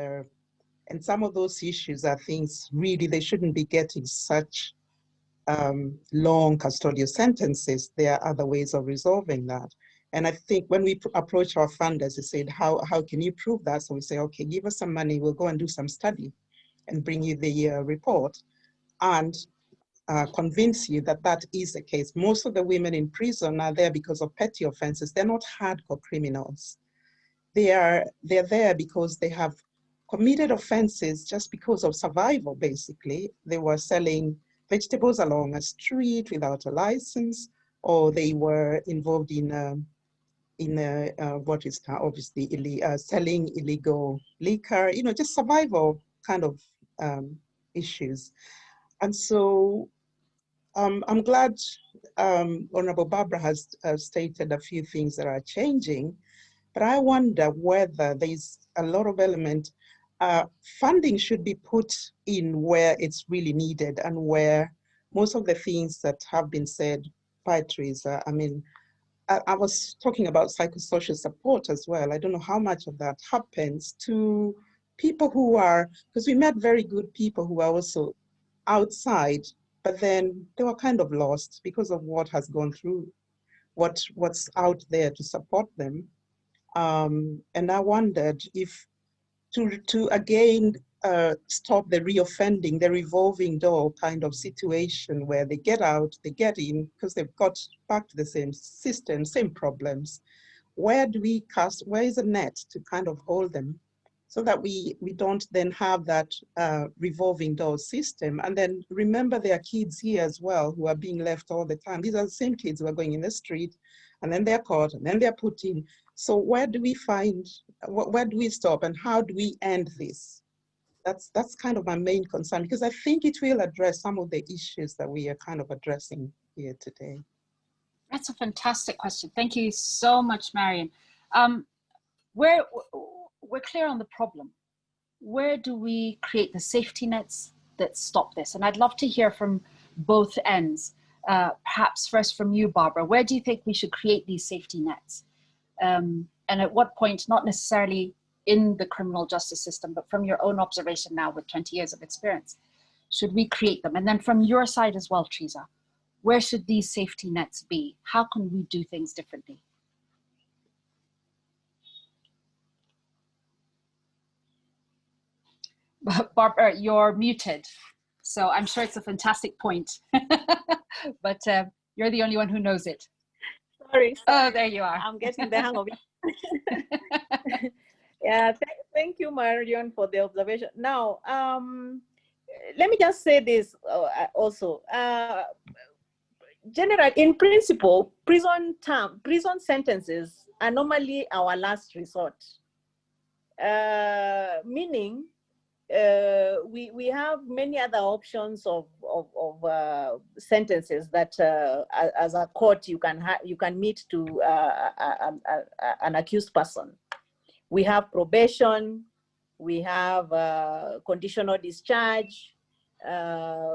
some of those issues are things really they shouldn't be getting such long custodial sentences. There are other ways of resolving that. And I think when we approach our funders, they said, how can you prove that? So we say, okay, give us some money, we'll go and do some study and bring you the report and convince you that that is the case. Most of the women in prison are there because of petty offenses. They're not hardcore criminals. They're there because they have committed offenses just because of survival, basically. They were selling vegetables along a street without a license, or they were involved in what is now obviously selling illegal liquor, just survival kind of issues. And so I'm glad Honorable Barbara has stated a few things that are changing, but I wonder whether there's a lot of element, funding should be put in where it's really needed and where most of the things that have been said by Teresa, I mean, I was talking about psychosocial support as well. I don't know how much of that happens to people who are, because we met very good people who are also outside, but then they were kind of lost because of what has gone through, what's out there to support them. And I wondered if to again stop the reoffending, the revolving door kind of situation where they get out, they get in because they've got back to the same system, same problems. Where do we cast, where is a net to kind of hold them so that we don't then have that revolving door system? And then remember there are kids here as well who are being left all the time. These are the same kids who are going in the street and then they're caught and then they're put in. So where do we find, where do we stop and how do we end this? That's kind of my main concern, because I think it will address some of the issues that we are kind of addressing here today. That's a fantastic question. Thank you so much, Marion. We're clear on the problem. Where do we create the safety nets that stop this? And I'd love to hear from both ends. Perhaps first from you, Barbara. Where do you think we should create these safety nets? And at what point, not necessarily in the criminal justice system, but from your own observation now with 20 years of experience, should we create them? And then from your side as well, Teresa, where should these safety nets be? How can we do things differently? Barbara, you're muted. So I'm sure it's a fantastic point, but you're the only one who knows it. Sorry. Oh, there you are. I'm getting the hang of it. Yeah, thank you, Marion, for the observation. Now, let me just say this also. Generally, in principle, prison sentences are normally our last resort. Meaning, we have many other options of sentences that as a court you can meet to an accused person. We have probation, we have conditional discharge,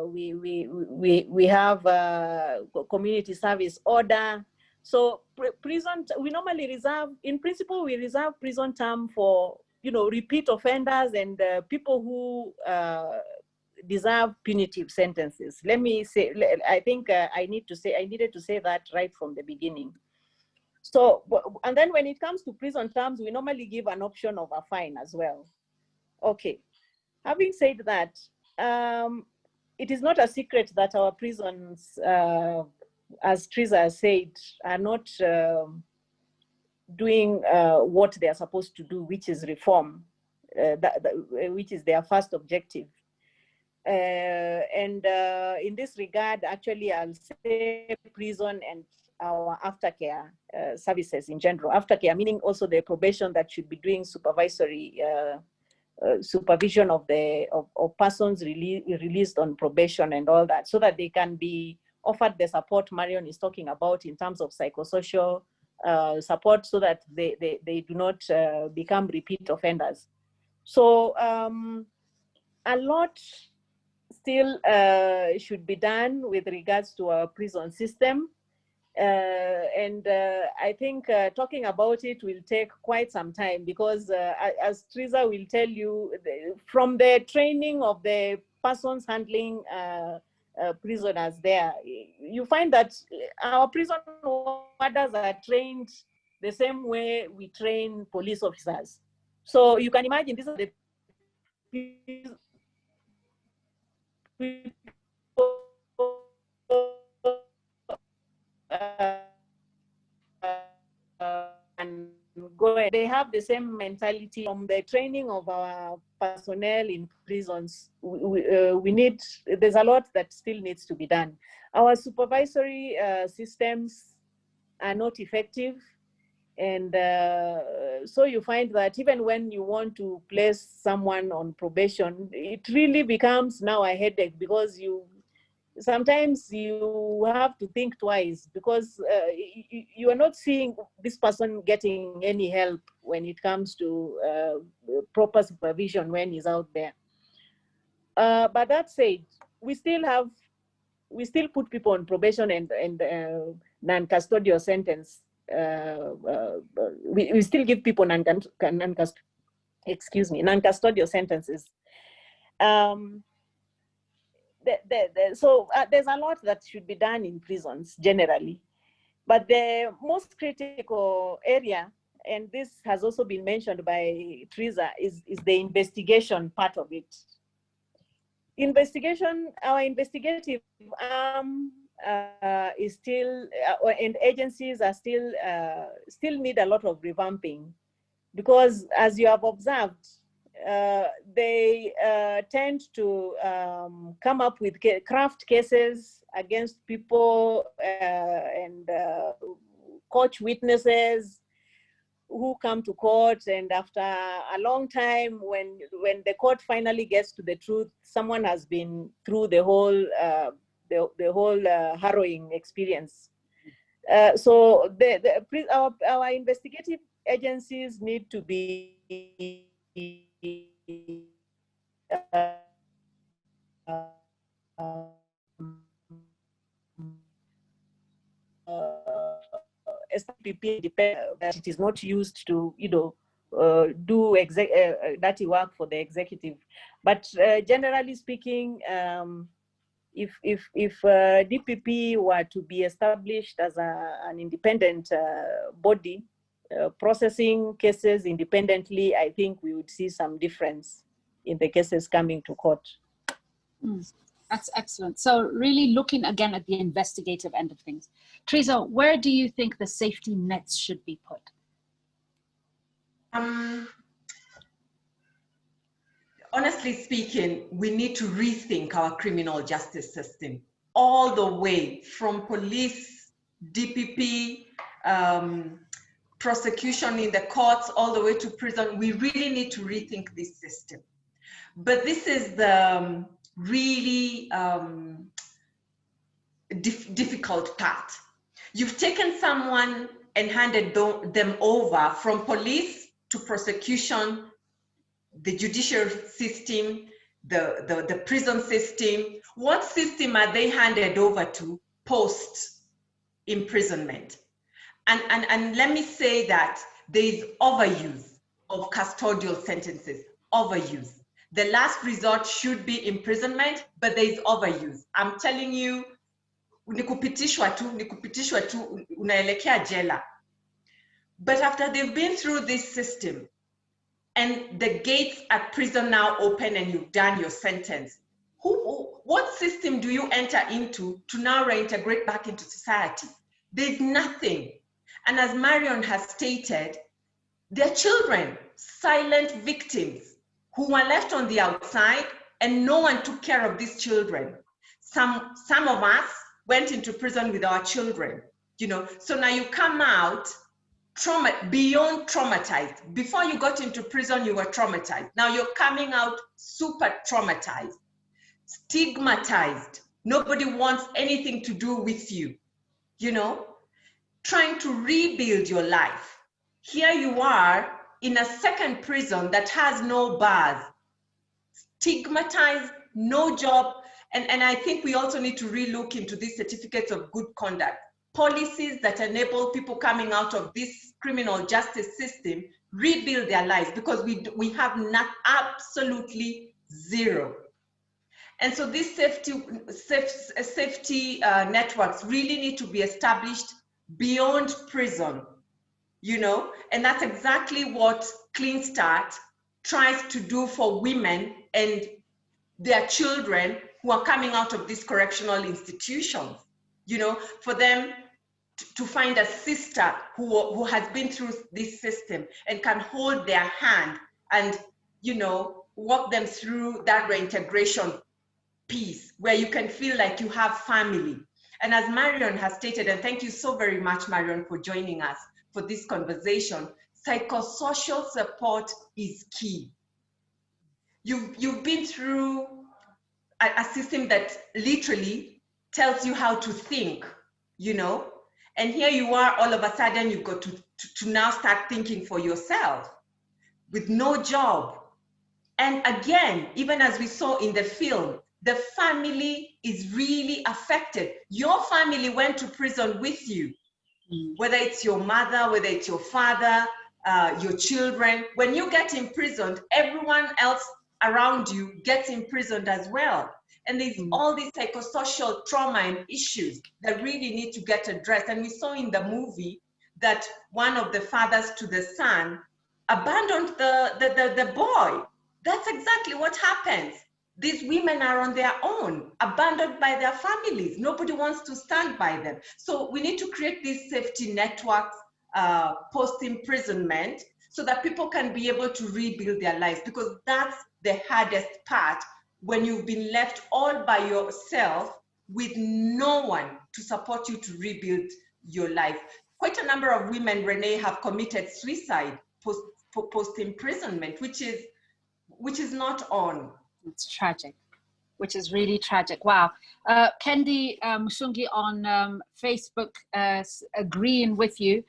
we have community service order. So prison, we normally reserve, in principle, we reserve prison term for repeat offenders and people who deserve punitive sentences. Let me say, I think I needed to say that right from the beginning. So, and then when it comes to prison terms, we normally give an option of a fine as well. Okay, having said that, it is not a secret that our prisons, as Teresa said, are not doing what they are supposed to do, which is reform, which is their first objective. And in this regard, actually, I'll say prison and our aftercare services in general. Aftercare meaning also the probation that should be doing supervisory supervision of persons released on probation and all that, so that they can be offered the support Marion is talking about in terms of psychosocial support, so that they do not become repeat offenders. So a lot still should be done with regards to our prison system. I think talking about it will take quite some time, because as Teresa will tell you, from the training of the persons handling prisoners there, you find that our prison warders are trained the same way we train police officers. So you can imagine these are the and go. They have the same mentality. From the training of our personnel in prisons, we need, there's a lot that still needs to be done. Our supervisory systems are not effective. And so you find that even when you want to place someone on probation, it really becomes now a headache, because sometimes you have to think twice, because you are not seeing this person getting any help when it comes to proper supervision when he's out there. But that said, we still put people on probation and non-custodial sentence. We still give people non-custodial sentences. So there's a lot that should be done in prisons generally, but the most critical area, and this has also been mentioned by Teresa, is the investigation part of it. Our investigative arm is still, and agencies are still need a lot of revamping, because as you have observed, they tend to come up with craft cases against people and coach witnesses who come to court, and after a long time, when the court finally gets to the truth, someone has been through the whole harrowing experience. So our investigative agencies need to be that it is not used to, do dirty work for the executive. But generally speaking, if DPP were to be established as an independent body, processing cases independently, I think we would see some difference in the cases coming to court. That's excellent. So really looking again at the investigative end of things. Teresa, where do you think the safety nets should be put? Honestly speaking, we need to rethink our criminal justice system, all the way from police, DPP, prosecution in the courts, all the way to prison. We really need to rethink this system. But this is the really difficult part. You've taken someone and handed them over from police to prosecution, the judicial system, the prison system. What system are they handed over to post imprisonment? And let me say that there is overuse of custodial sentences, overuse. The last resort should be imprisonment, but there is overuse. I'm telling you, nikupitishwa tu, unaelekea jela. But after they've been through this system, and the gates at prison now open and you've done your sentence, what system do you enter into to now reintegrate back into society? There's nothing. And as Marion has stated, they're children, silent victims who were left on the outside, and no one took care of these children. Some of us went into prison with our children, so now you come out beyond traumatized. Before you got into prison, you were traumatized. Now you're coming out super traumatized, stigmatized. Nobody wants anything to do with you, trying to rebuild your life. Here you are in a second prison that has no bars, stigmatized, no job. And I think we also need to relook into these certificates of good conduct. policies that enable people coming out of this criminal justice system rebuild their lives, because we have not absolutely zero. And so these safety networks really need to be established beyond prison, you know, and that's exactly what Clean Start tries to do for women and their children who are coming out of these correctional institutions, you know, for them to find a sister who has been through this system and can hold their hand and, you know, walk them through that reintegration piece where you can feel like you have family. And as Marion has stated, and thank you so very much, Marion, for joining us for this conversation, psychosocial support is key. You've been through a system that literally tells you how to think, you know, and here you are, all of a sudden you've got to now start thinking for yourself with no job. And again, even as we saw in the film, the family is really affected. Your family went to prison with you, whether it's your mother, whether it's your father, your children. When you get imprisoned, everyone else around you gets imprisoned as well. And there's all these psychosocial trauma and issues that really need to get addressed. And we saw in the movie that one of the fathers to the son abandoned the boy. That's exactly what happens. These women are on their own, abandoned by their families. Nobody wants to stand by them. So we need to create these safety networks post-imprisonment so that people can be able to rebuild their lives, because that's the hardest part, when you've been left all by yourself with no one to support you to rebuild your life. Quite a number of women, Renee, have committed suicide post-imprisonment, which is not on. It's tragic, which is really tragic. Wow. Kendi Mushungi on Facebook agreeing with you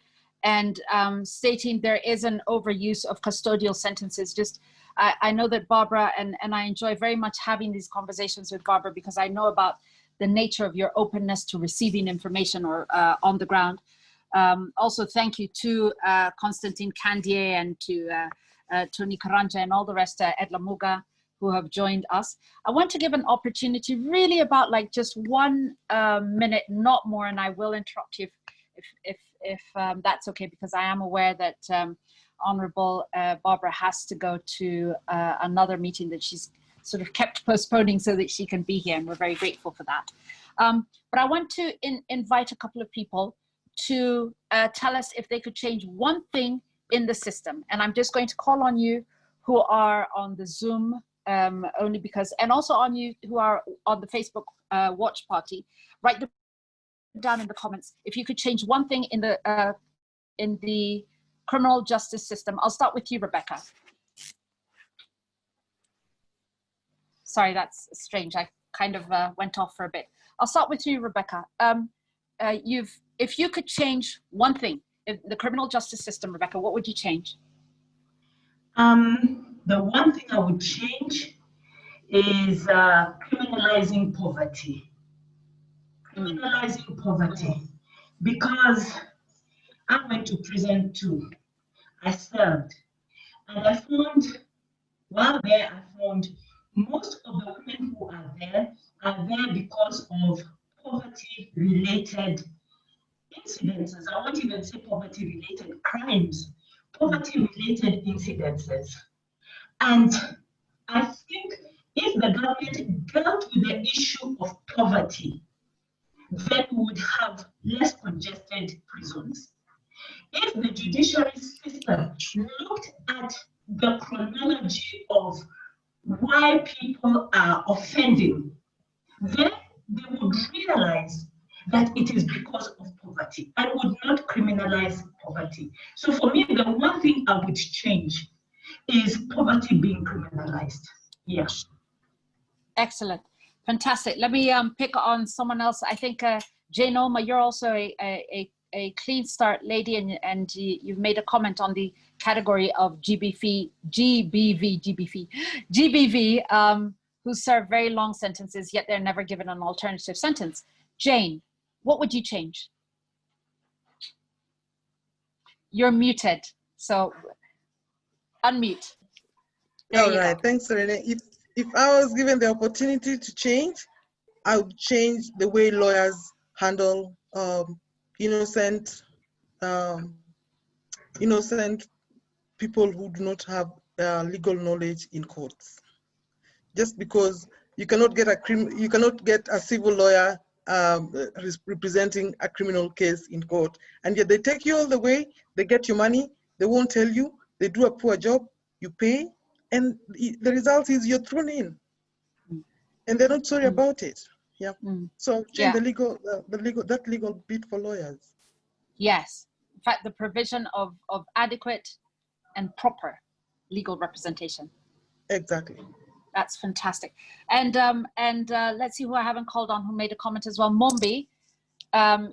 and stating there is an overuse of custodial sentences. Just, I know that Barbara, and I enjoy very much having these conversations with Barbara, because I know about the nature of your openness to receiving information or on the ground. Also, thank you to Constantine Candier and to Tony Karanja and all the rest, Edla Muga, who have joined us. I want to give an opportunity really about like just 1 minute, not more, and I will interrupt you if that's okay, because I am aware that Honorable Barbara has to go to another meeting that she's sort of kept postponing so that she can be here, and we're very grateful for that. But I want to invite a couple of people to tell us if they could change one thing in the system. And I'm just going to call on you who are on the Zoom, only because, and also on you who are on the Facebook watch party, write them down in the comments if you could change one thing in the criminal justice system. I'll start with you, Rebecca. Sorry, that's strange. I kind of went off for a bit. I'll start with you, Rebecca. If you could change one thing in the criminal justice system, Rebecca, what would you change? The one thing I would change is criminalizing poverty. Criminalizing poverty, because I went to prison too. I served, and I found, while there, I found most of the women who are there because of poverty-related incidences. I won't even say poverty-related crimes, poverty-related incidences. And I think if the government dealt with the issue of poverty, then we would have less congested prisons. If the judiciary system looked at the chronology of why people are offending, then they would realize that it is because of poverty and would not criminalize poverty. So for me, the one thing I would change is poverty being criminalized. Yeah. Excellent. Fantastic. Let me pick on someone else. I think Jane Olma, you're also a Clean Start lady, and you've made a comment on the category of GBV, who serve very long sentences, yet they're never given an alternative sentence. Jane, what would you change? you're muted. So unmute. All right, thanks, Rene. If I was given the opportunity to change, I would change the way lawyers handle innocent people who do not have legal knowledge in courts. Just because you cannot get a civil lawyer representing a criminal case in court, and yet they take you all the way, they get your money, they won't tell you, they do a poor job, you pay, and the result is you're thrown in, and they're not sorry about it. Yeah. So change the legal bit for lawyers. Yes. In fact, the provision of adequate and proper legal representation. Exactly. That's fantastic. And let's see who I haven't called on who made a comment as well. Mombi,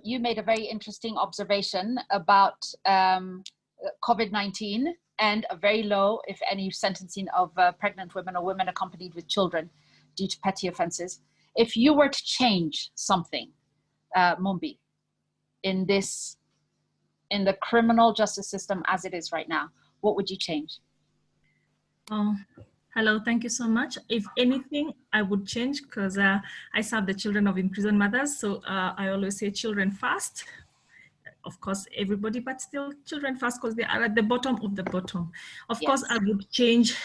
you made a very interesting observation about COVID-19 and a very low, if any, sentencing of pregnant women or women accompanied with children due to petty offenses. If you were to change something, Mombi, in the criminal justice system as it is right now, what would you change? Hello, thank you so much. If anything, I would change because I serve the children of imprisoned mothers. So I always say children first. Of course, everybody, but still children first because they are at the bottom of the bottom. Of course, I would change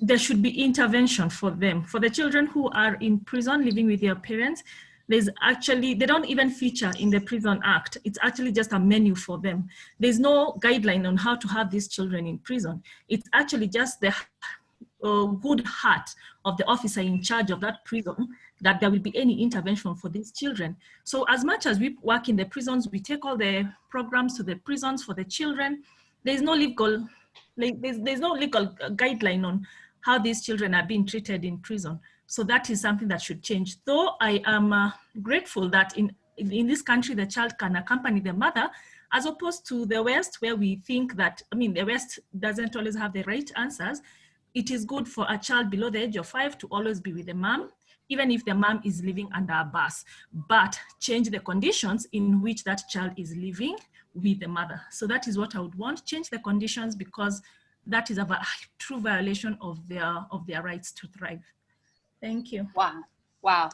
there should be intervention for them. For the children who are in prison living with their parents, they don't even feature in the Prison Act. It's actually just a menu for them. There's no guideline on how to have these children in prison. It's actually just the good heart of the officer in charge of that prison that there will be any intervention for these children. So as much as we work in the prisons, we take all the programs to the prisons for the children. There's no legal guideline on how these children are being treated in prison. So that is something that should change. Though I am grateful that in this country, the child can accompany the mother, as opposed to the West, where we think that, the West doesn't always have the right answers. It is good for a child below the age of 5 to always be with the mom, even if the mom is living under a bus, but change the conditions in which that child is living with the mother. So that is what I would want, change the conditions, because that is a true violation of their rights to thrive. Thank you. Wow, wow.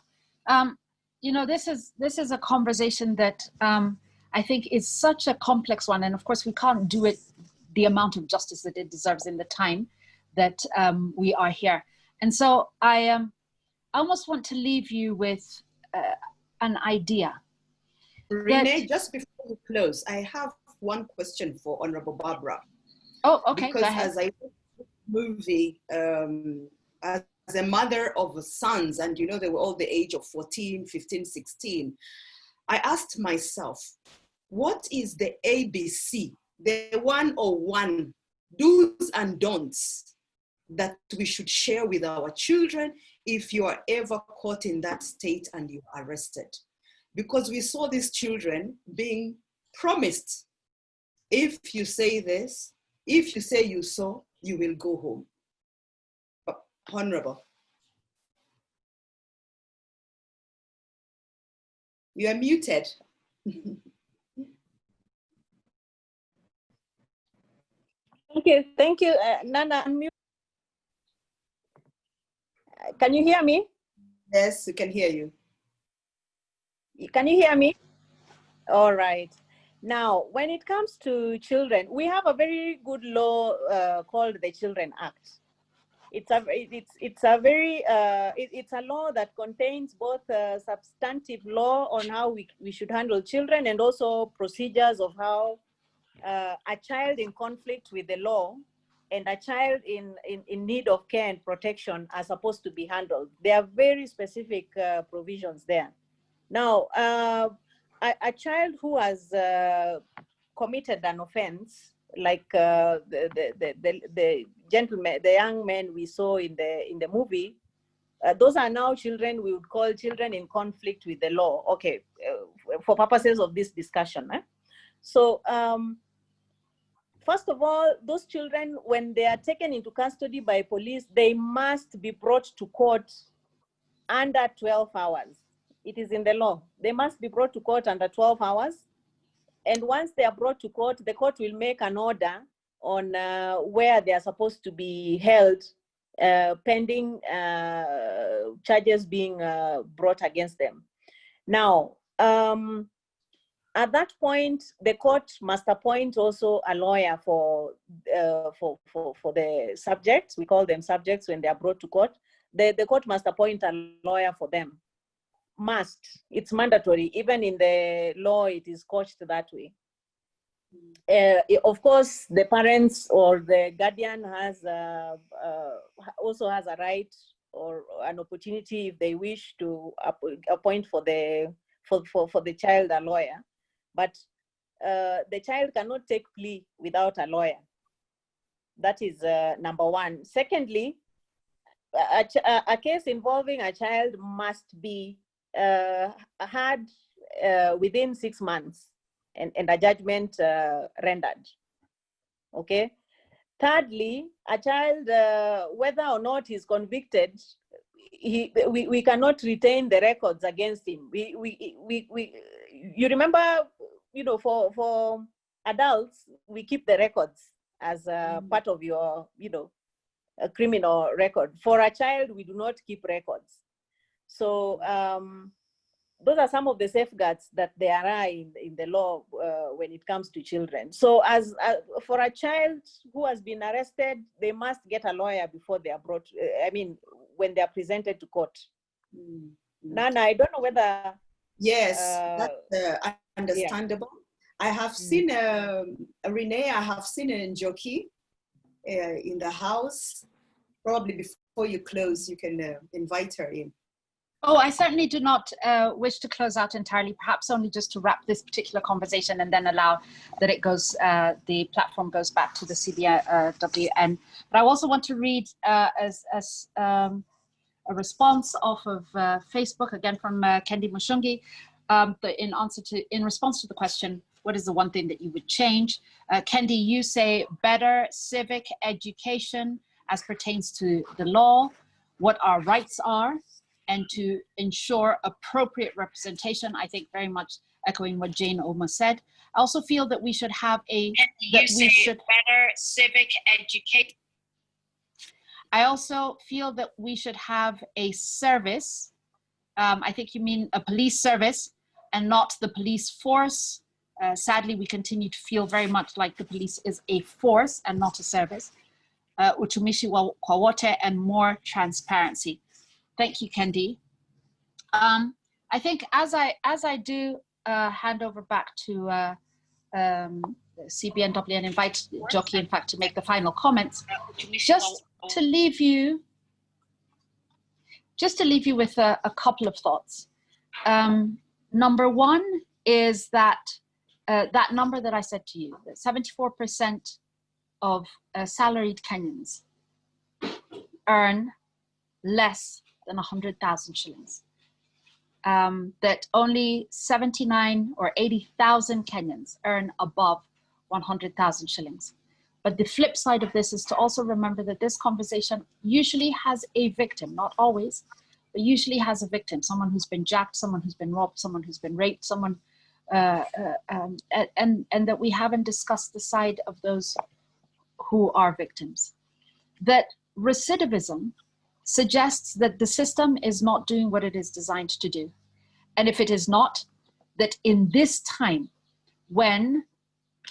This is a conversation that I think is such a complex one, and of course we can't do it the amount of justice that it deserves in the time that we are here. And so I almost want to leave you with an idea. Renee, just before we close, I have one question for Honorable Barbara. Oh, okay. Because as I watched the movie, as a mother of sons, and they were all the age of 14, 15, 16, I asked myself, what is the ABC, the 101 do's and don'ts that we should share with our children if you are ever caught in that state and you are arrested? Because we saw these children being promised, if you say this, if you say you saw, you will go home. Honorable. You are muted. Thank you, Nana. Can you hear me? Yes, we can hear you. Can you hear me? All right. Now, when it comes to children, we have a very good law called the Children Act. It's a law that contains both substantive law on how we should handle children and also procedures of how a child in conflict with the law and a child in need of care and protection are supposed to be handled. There are very specific provisions there. Now, a child who has committed an offense, like the gentleman, the young men we saw in the movie, those are now children we would call children in conflict with the law. Okay, for purposes of this discussion. So, first of all, those children, when they are taken into custody by police, they must be brought to court under 12 hours. It is in the law. They must be brought to court under 12 hours. And once they are brought to court, the court will make an order on where they are supposed to be held pending charges being brought against them. Now, at that point, the court must appoint also a lawyer for the subjects. We call them subjects when they are brought to court. The court must appoint a lawyer for them. Must. It's mandatory. Even in the law, it is couched that way. Of course, the parents or the guardian has also has a right or an opportunity, if they wish, to appoint for the child a lawyer. But the child cannot take plea without a lawyer. That is number one. Secondly, a case involving a child must be had within 6 months and a judgment rendered. Okay. Thirdly, a child, whether or not he's convicted, we cannot retain the records against him. You remember, you know, for adults, we keep the records as part of your, you know, a criminal record. For a child, we do not keep records. So those are some of the safeguards that there are in the law when it comes to children. So as for a child who has been arrested, they must get a lawyer before they are brought, I mean, when they are presented to court. Nana, I don't know whether... Yes, that's understandable. Yeah. I have seen Renee, I have seen Njoroge in the house. Probably before you close, you can invite her in. Oh, I certainly do not wish to close out entirely, perhaps only just to wrap this particular conversation and then allow that it goes, the platform goes back to the Cbwn. But I also want to read as a response off of Facebook, again from Kendi Mushungi, in response to the question, what is the one thing that you would change? Kendi, you say better civic education as pertains to the law, what our rights are, and to ensure appropriate representation. I think very much echoing what Jane almost said. I also feel that we should have better civic education. I also feel that we should have a service. I think you mean a police service and not the police force. Sadly, we continue to feel very much like the police is a force and not a service. Utumishi kwa wote and more transparency. Thank you, Kendi. I think as I do hand over back to CBNW and invite Njoroge, in fact, to make the final comments, just to leave you with a couple of thoughts. Number one is that that number that I said to you, that 74% of salaried Kenyans earn less than 100,000 shillings. That only 79 or 80,000 Kenyans earn above 100,000 shillings. But the flip side of this is to also remember that this conversation usually has a victim, not always, but usually has a victim, someone who's been jacked, someone who's been robbed, someone who's been raped, someone, and that we haven't discussed the side of those who are victims. That recidivism suggests that the system is not doing what it is designed to do. And if it is not, that in this time, when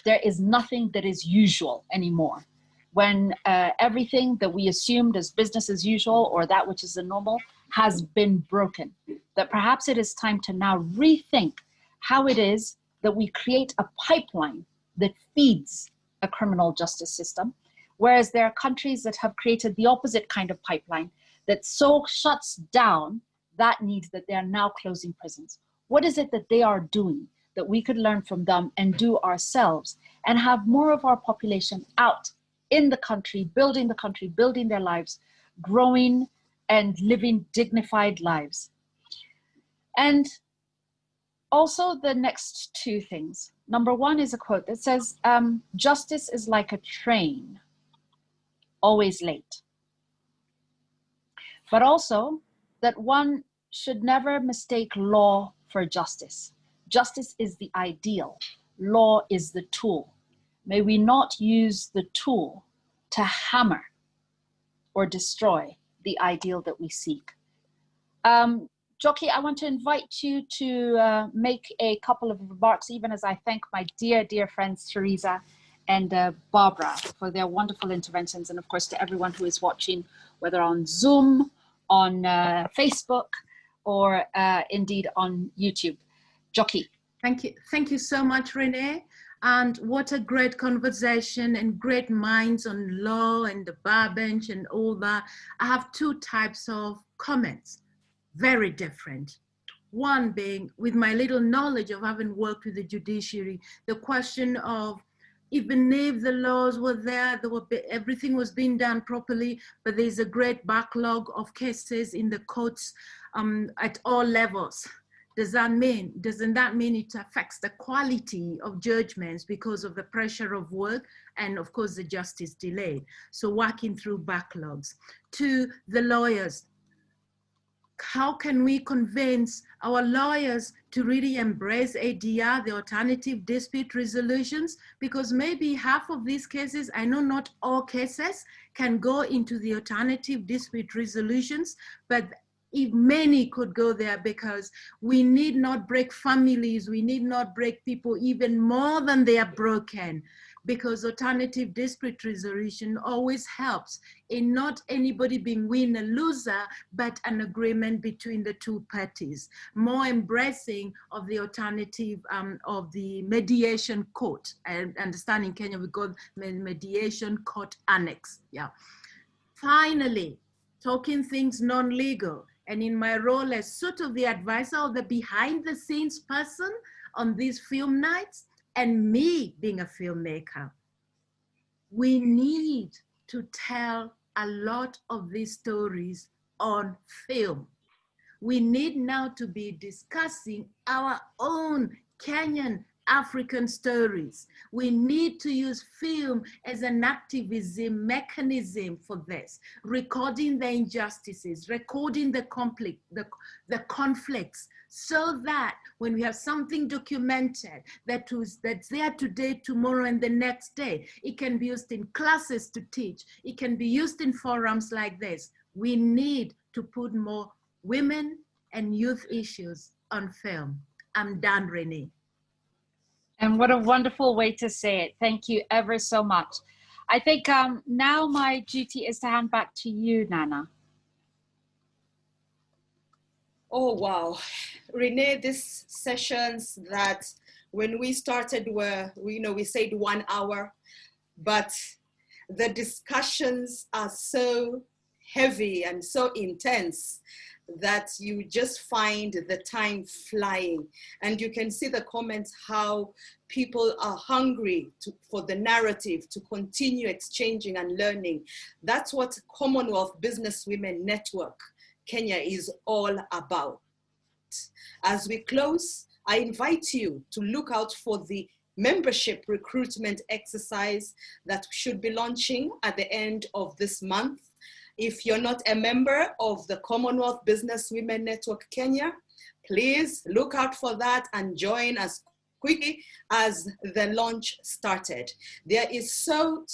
there is nothing that is usual anymore, when everything that we assumed as business as usual or that which is the normal has been broken, that perhaps it is time to now rethink how it is that we create a pipeline that feeds a criminal justice system, whereas there are countries that have created the opposite kind of pipeline that so shuts down that need that they are now closing prisons. What is it that they are doing that we could learn from them and do ourselves and have more of our population out in the country, building their lives, growing and living dignified lives? And also the next two things. Number one is a quote that says, justice is like a train, always late. But also that one should never mistake law for justice. Justice is the ideal, law is the tool. May we not use the tool to hammer or destroy the ideal that we seek. Njoki, I want to invite you to make a couple of remarks, even as I thank my dear, dear friends, Teresa and Barbara, for their wonderful interventions. And of course, to everyone who is watching, whether on Zoom, on Facebook, or indeed on YouTube. Njoki. Thank you so much, Renee. And what a great conversation and great minds on law and the bar bench and all that. I have two types of comments, very different. One being, with my little knowledge of having worked with the judiciary, the question of, even if the laws were there, everything was being done properly, but there's a great backlog of cases in the courts at all levels. Doesn't that mean it affects the quality of judgments because of the pressure of work and of course the justice delay? So working through backlogs. To the lawyers, how can we convince our lawyers to really embrace ADR, the alternative dispute resolutions? Because maybe half of these cases, I know not all cases, can go into the alternative dispute resolutions, but if many could go there, because we need not break families, we need not break people even more than they are broken, because alternative dispute resolution always helps in not anybody being winner loser, but an agreement between the two parties, more embracing of the alternative of the mediation court. I understand in Kenya we call mediation court annex, yeah. Finally, talking things non-legal, and in my role as sort of the advisor or the behind the scenes person on these film nights, and me being a filmmaker, we need to tell a lot of these stories on film. We need now to be discussing our own Kenyan African stories. We need to use film as an activism mechanism for this, recording the injustices, recording the conflict, the conflicts, so that when we have something documented that's there today, tomorrow, and the next day, it can be used in classes to teach. It can be used in forums like this. We need to put more women and youth issues on film. I'm done, Renee. And what a wonderful way to say it. Thank you ever so much. I think now my duty is to hand back to you, Nana. Oh, wow. Renee, these sessions that when we started were, we said 1 hour, but the discussions are so heavy and so intense that you just find the time flying. And you can see the comments, how people are hungry for the narrative to continue exchanging and learning. That's what Commonwealth Business Women Network Kenya is all about. As we close, I invite you to look out for the membership recruitment exercise that should be launching at the end of this month. If you're not a member of the Commonwealth Business Women Network Kenya, please look out for that and join as quickly as the launch started. There is so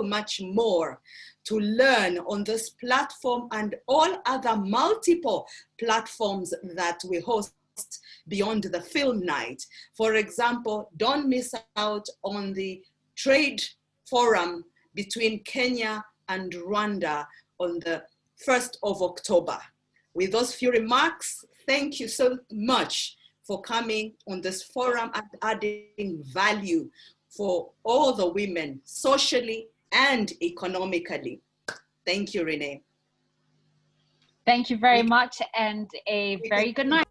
much more to learn on this platform and all other multiple platforms that we host beyond the film night. For example, don't miss out on the trade forum between Kenya and Rwanda on the 1st of October. With those few remarks, thank you so much for coming on this forum and adding value for all the women, socially and economically. Thank you, Renee. Thank you very much, and a very good night.